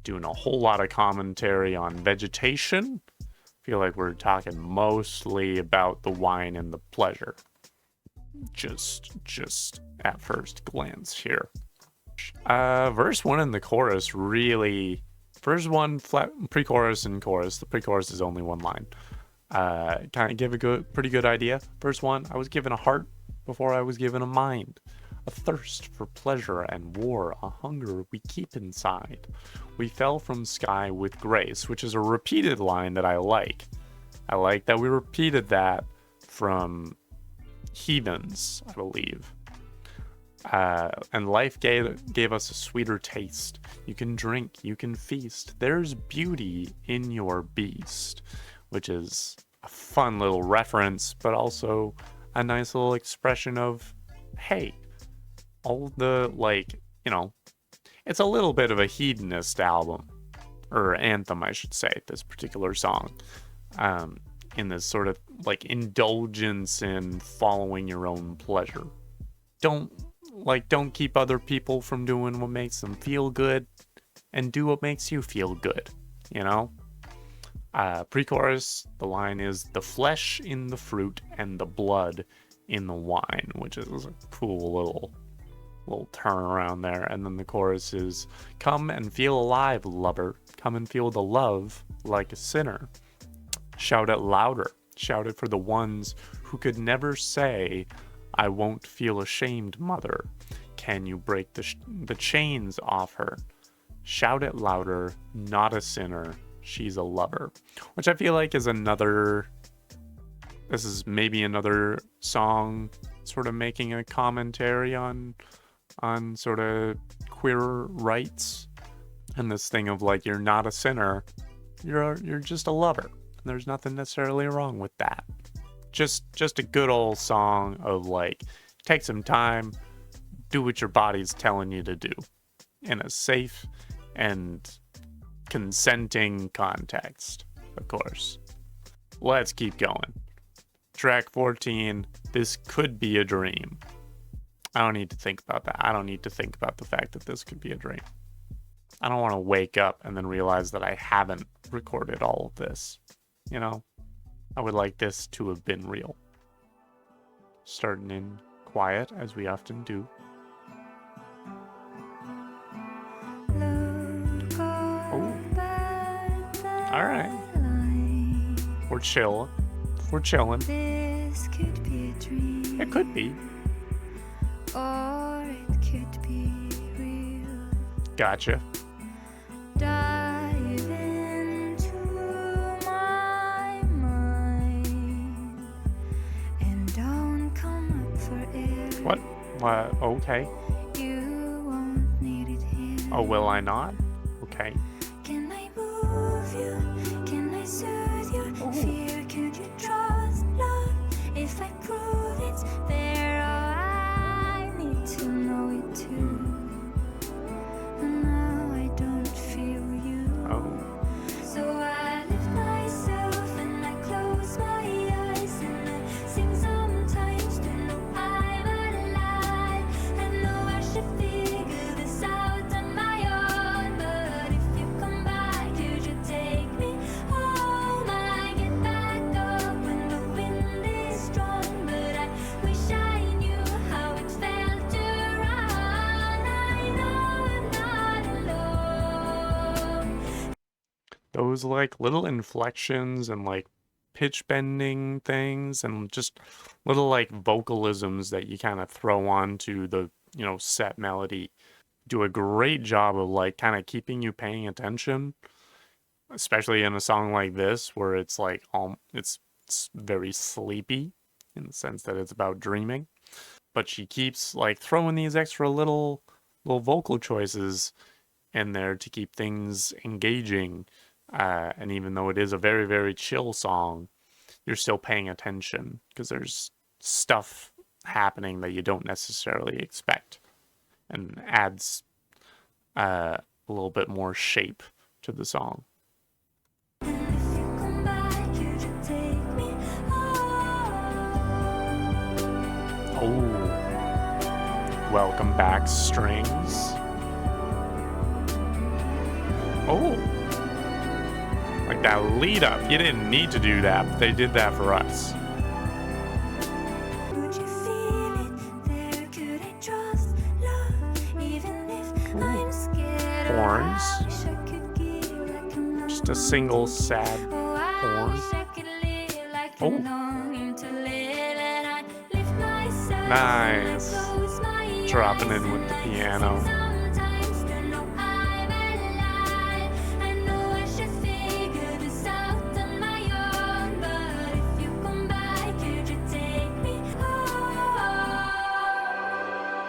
B: doing a whole lot of commentary on vegetation. I feel like we're talking mostly about the wine and the pleasure. Just at first glance here. Verse 1 in the chorus really... Verse 1, flat, pre-chorus and chorus. The pre-chorus is only one line. Kind of give a pretty good idea. Verse 1, I was given a heart before I was given a mind. A thirst for pleasure and war, a hunger we keep inside. We fell from sky with grace, which is a repeated line that I like. I like that we repeated that from Heathens, I believe. And life gave us a sweeter taste. You can drink, you can feast. There's beauty in your beast, which is a fun little reference, but also a nice little expression of, hey, all the, like, you know, it's a little bit of a hedonist album, or anthem, I should say, this particular song. In this sort of, like, indulgence in following your own pleasure. Don't keep other people from doing what makes them feel good, and do what makes you feel good, you know? Pre-chorus, the line is, the flesh in the fruit and the blood in the wine, which is a cool little turnaround there. And then the chorus is, come and feel alive, lover. Come and feel the love like a sinner. Shout it louder. Shout it for the ones who could never say, I won't feel ashamed, mother. Can you break the chains off her? Shout it louder, not a sinner. She's a lover. Which I feel like is this is maybe another song sort of making a commentary on sort of queer rights. And this thing of, like, you're not a sinner. You're just a lover. There's nothing necessarily wrong with that. Just a good old song of, like, take some time, do what your body's telling you to do in a safe and consenting context, of course. Let's keep going. Track 14, This Could Be a Dream. I don't need to think about that. I don't need to think about the fact that this could be a dream. I don't want to wake up and then realize that I haven't recorded all of this. You know, I would like this to have been real. Starting in quiet, as we often do. Oh. Alright. We're chill. We're chilling.
C: This could be a dream.
B: It could be.
C: Or it could be real.
B: Gotcha.
C: Dive into my mind and don't come up for air.
B: What? Okay.
C: You won't need it here.
B: Oh, will I not? Okay.
C: Can I move you? Can I soothe your fear? Could you trust love if I prove it's there? Oh, I need to know it too. And now I don't feel you.
B: Oh.
C: So I lift myself and I close my eyes and I sing sometimes to know I'm alive. I know I should figure this out on my own, but
B: those like little inflections and like pitch bending things and just little like vocalisms that you kind of throw onto the, you know, set melody do a great job of like kind of keeping you paying attention, especially in a song like this where it's like it's very sleepy in the sense that it's about dreaming, but she keeps like throwing these extra little vocal choices in there to keep things engaging, and even though it is a very, very chill song, you're still paying attention because there's stuff happening that you don't necessarily expect and adds a little bit more shape to the song. Oh, welcome back, strings. Oh, like that lead up. You didn't need to do that, but they did that for us. Horns. Just a single sad horn. Oh. Nice. Dropping in with the piano.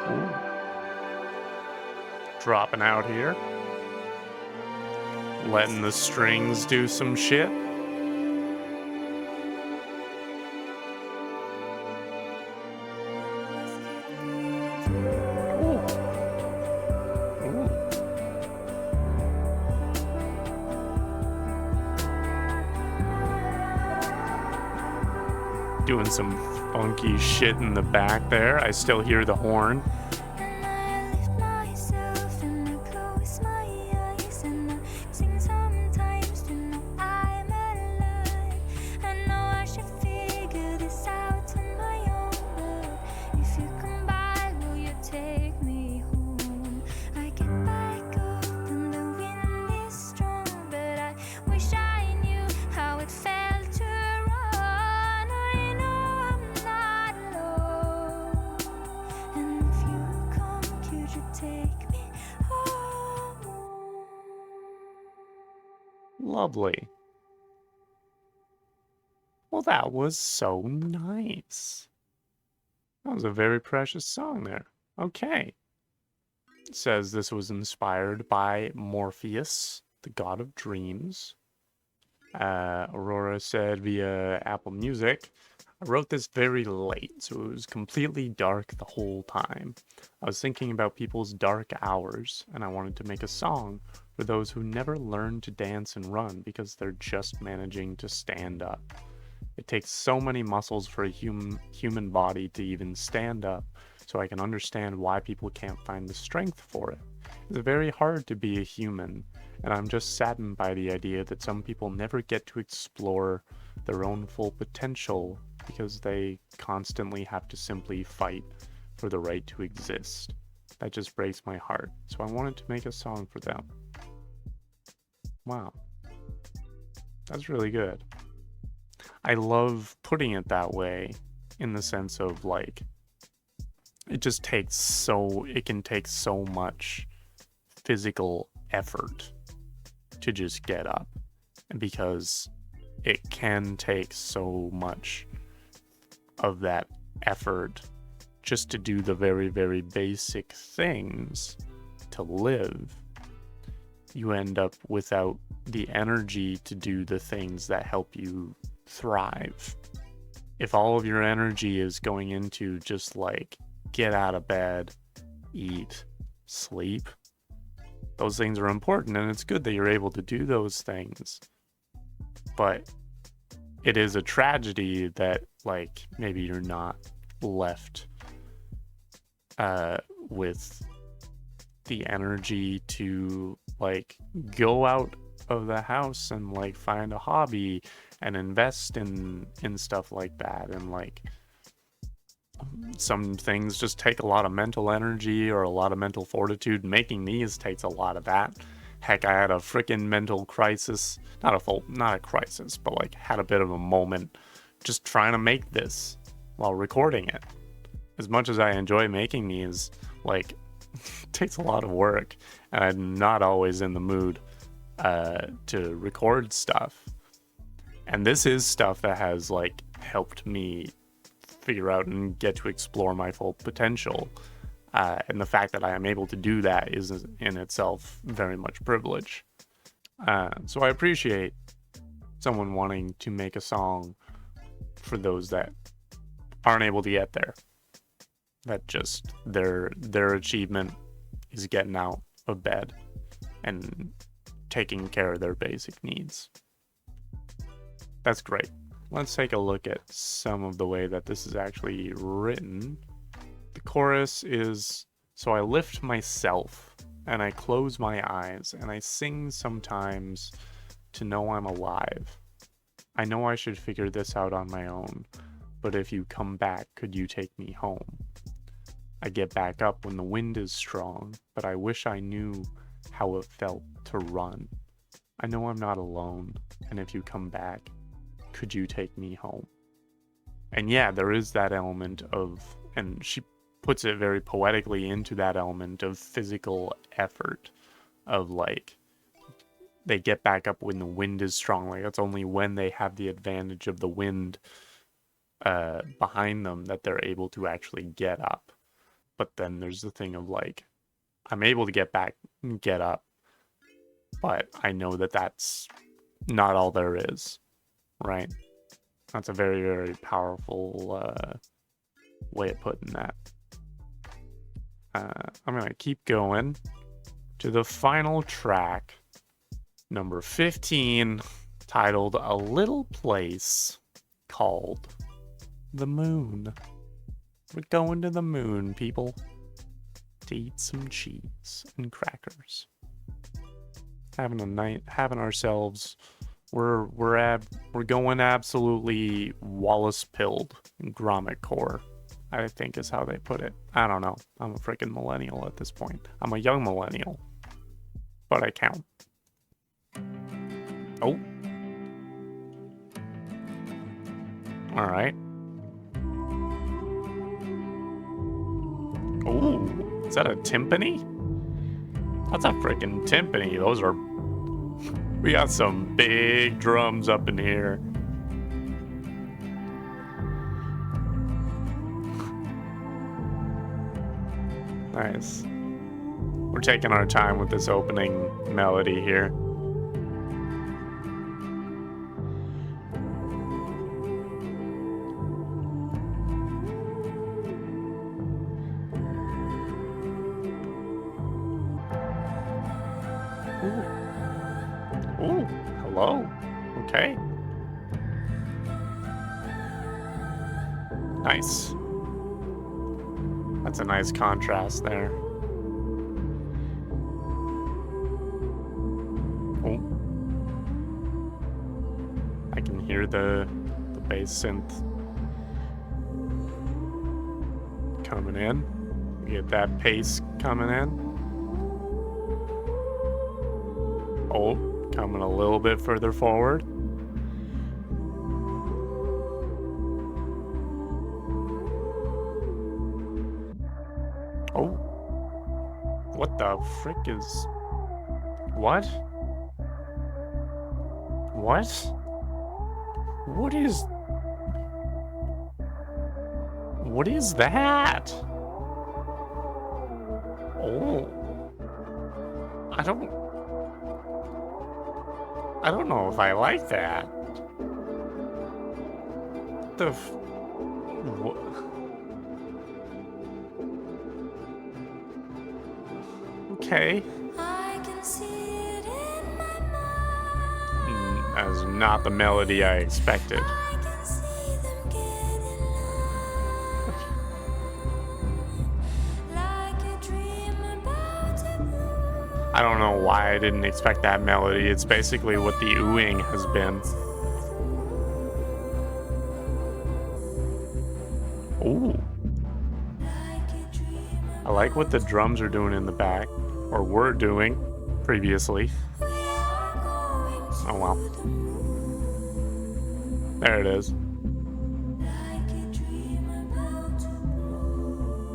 B: Ooh. Dropping out here. Letting the strings do some shit. Doing some funky shit in the back there. I still hear the horn. Lovely. Well, that was so nice. That was a very precious song there. Okay. It says this was inspired by Morpheus, the god of dreams. Aurora said via Apple Music, I wrote this very late, so it was completely dark the whole time. I was thinking about people's dark hours, and I wanted to make a song for those who never learned to dance and run because they're just managing to stand up. It takes so many muscles for a human body to even stand up, so I can understand why people can't find the strength for it. It's very hard to be a human, and I'm just saddened by the idea that some people never get to explore their own full potential because they constantly have to simply fight for the right to exist. That just breaks my heart, so I wanted to make a song for them. Wow. That's really good. I love putting it that way in the sense of like, it can take so much physical effort to just get up, and because it can take so much of that effort just to do the very, very basic things to live, you end up without the energy to do the things that help you thrive. If all of your energy is going into just like get out of bed, eat, sleep, those things are important, and it's good that you're able to do those things. But it is a tragedy that like maybe you're not left with the energy to like go out of the house and like find a hobby and invest in stuff like that. And like some things just take a lot of mental energy or a lot of mental fortitude. Making these takes a lot of that, Heck, I had a freaking mental crisis. Not a crisis, but like had a bit of a moment just trying to make this while recording it. As much as I enjoy making these, like, it takes a lot of work, and I'm not always in the mood to record stuff. And this is stuff that has like helped me figure out and get to explore my full potential. And the fact that I am able to do that is in itself very much privilege. So I appreciate someone wanting to make a song for those that aren't able to get there. That just their achievement is getting out of bed and taking care of their basic needs. That's great. Let's take a look at some of the way that this is actually written. The chorus is, so I lift myself and I close my eyes and I sing sometimes to know I'm alive. I know I should figure this out on my own, but if you come back, could you take me home? I get back up when the wind is strong, but I wish I knew how it felt to run. I know I'm not alone, and if you come back, could you take me home? And yeah, there is that element of, and she puts it very poetically into that element of physical effort, of like, they get back up when the wind is strong. Like, that's only when they have the advantage of the wind behind them that they're able to actually get up. But then there's the thing of like, I'm able to get back and get up, but I know that that's not all there is, right? That's a very, very powerful way of putting that. I'm going to keep going to the final track, number 15, titled A Little Place Called the Moon. We're going to the moon, people, to eat some cheese and crackers. Having a night, having ourselves, we're going absolutely Wallace-pilled grommet core, I think is how they put it. I don't know. I'm a freaking millennial at this point. I'm a young millennial, but I count. Oh. All right. Oh, is that a timpani? That's a freaking timpani. Those are... We got some big drums up in here. Nice. We're taking our time with this opening melody here. Ooh, hello. Okay. Nice. That's a nice contrast there. Oh. I can hear the bass synth coming in. Get that pace coming in. Oh, coming a little bit further forward. Oh. What the frick is... What? What? What is... What is that? Oh. I don't know if I like that. What? Okay.
C: I can see it in my mind.
B: That is not the melody I expected.
C: I can see them getting like a dream about to bloom.
B: I don't know why I didn't expect that melody. It's basically what the oohing has been. Ooh. I like what the drums are doing in the back, or were doing. previously.
C: We are going to
B: Oh well.
C: the moon.
B: There it is.
C: Like a dream about to bloom.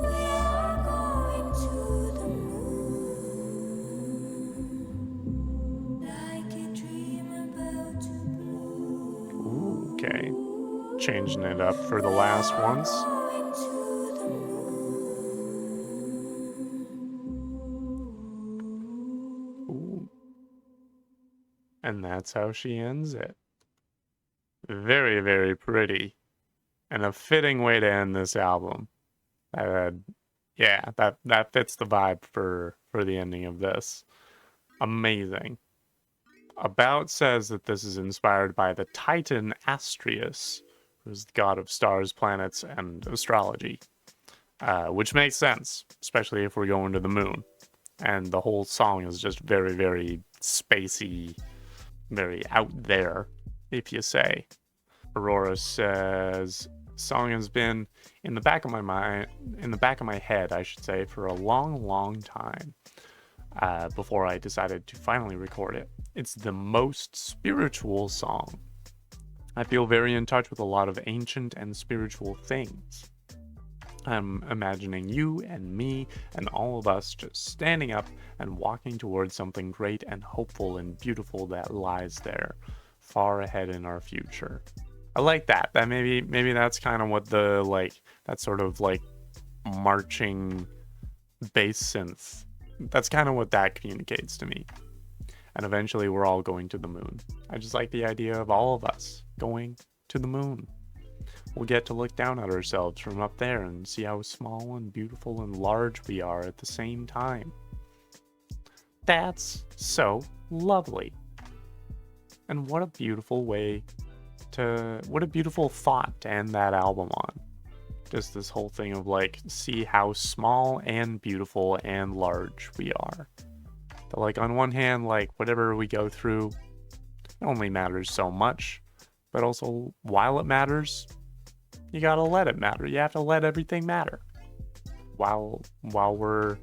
C: We are going to the moon. Like a dream about to bloom.
B: Ooh, okay. Changing it up for the last ones.
C: Going to the moon.
B: Ooh. And that's how she ends it. Very, very pretty. And a fitting way to end this album. Yeah, that fits the vibe for the ending of this. Amazing. About says that this is inspired by the Titan Astrius, who's the god of stars, planets, and astrology. Which makes sense, especially if we're going to the moon. And the whole song is just very, very spacey, very out there, if you say. Aurora says, song has been in the back of my mind, in the back of my head, I should say, for a long, long time. Before I decided to finally record it. It's the most spiritual song. I feel very in touch with a lot of ancient and spiritual things. I'm imagining you and me and all of us just standing up and walking towards something great and hopeful and beautiful that lies there, far ahead in our future. I like that. That maybe that's kind of what the that sort of marching bass synth. That's kind of what that communicates to me. And eventually we're all going to the moon. I just like the idea of all of us going to the moon. We'll get to look down at ourselves from up there and see how small and beautiful and large we are at the same time. That's so lovely. And what a beautiful what a beautiful thought to end that album on. Just this whole thing of see how small and beautiful and large we are. But on one hand, whatever we go through, it only matters so much. But also, while it matters, you gotta let it matter. You have to let everything matter. While we're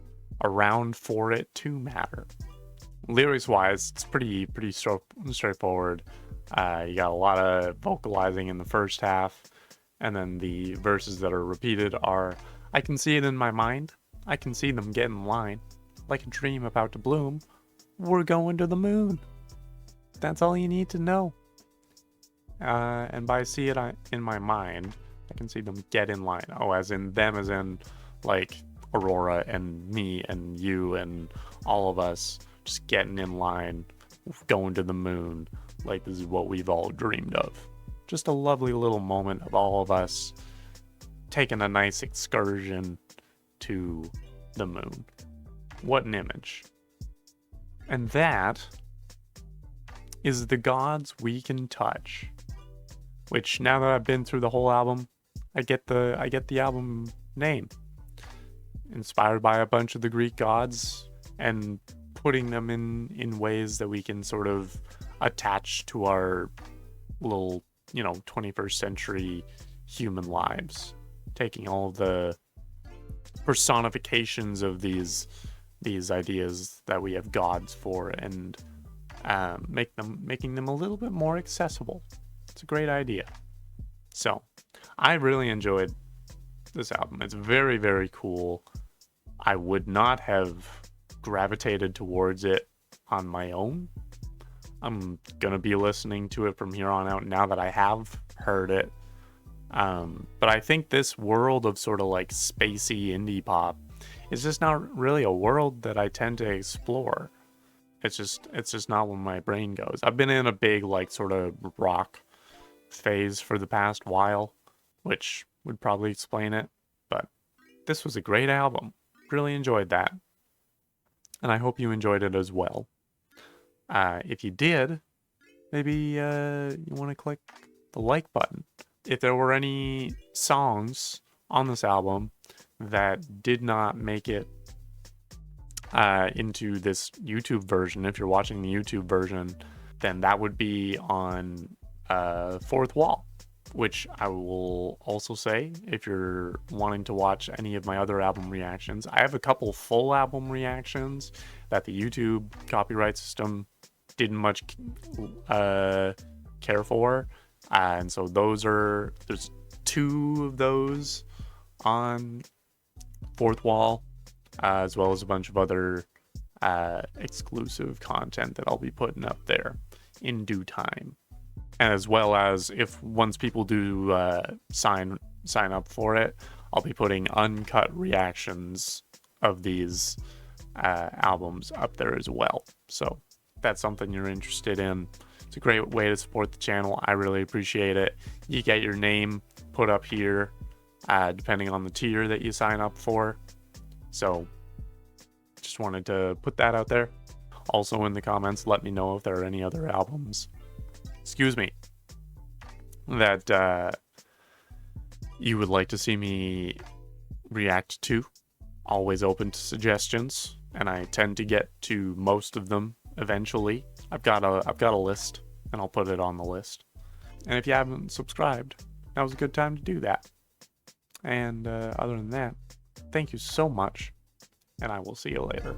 B: around for it to matter. Lyrics wise, it's pretty straightforward. You got a lot of vocalizing in the first half. And then the verses that are repeated are, I can see it in my mind. I can see them get in line. Like a dream about to bloom. We're going to the moon. That's all you need to know. And by see it in my mind, I can see them get in line. Oh, as in them, as in Aurora and me and you and all of us just getting in line, going to the moon. This is what we've all dreamed of. Just a lovely little moment of all of us taking a nice excursion to the moon. What an image. And that is The Gods We Can Touch. Which, now that I've been through the whole album, I get the album name. Inspired by a bunch of the Greek gods and putting them in ways that we can sort of attach to our little 21st century human lives, taking all of the personifications of these ideas that we have gods for and making them a little bit more accessible. It's a great idea. So I really enjoyed this album. It's very, very cool. I would not have gravitated towards it on my own. I'm gonna be listening to it from here on out now that I have heard it. But I think this world of sort of spacey indie pop is just not really a world that I tend to explore. It's just not where my brain goes. I've been in a big sort of rock phase for the past while, which would probably explain it. But this was a great album. Really enjoyed that. And I hope you enjoyed it as well. If you did, maybe you want to click the like button. If there were any songs on this album that did not make it into this YouTube version, if you're watching the YouTube version, then that would be on Fourth Wall. which I will also say, if you're wanting to watch any of my other album reactions, I have a couple full album reactions that the YouTube copyright system didn't much care for. And so there's 2 of those on Fourth Wall, as well as a bunch of other exclusive content that I'll be putting up there in due time. And as well as, if once people do sign up for it, I'll be putting uncut reactions of these albums up there as well. So if that's something you're interested in, it's a great way to support the channel. I really appreciate it. You get your name put up here, depending on the tier that you sign up for. So just wanted to put that out there. Also in the comments, let me know if there are any other albums, that you would like to see me react to. Always open to suggestions, and I tend to get to most of them eventually. I've got a list, and I'll put it on the list. And if you haven't subscribed, now's a good time to do that. And other than that, thank you so much, and I will see you later.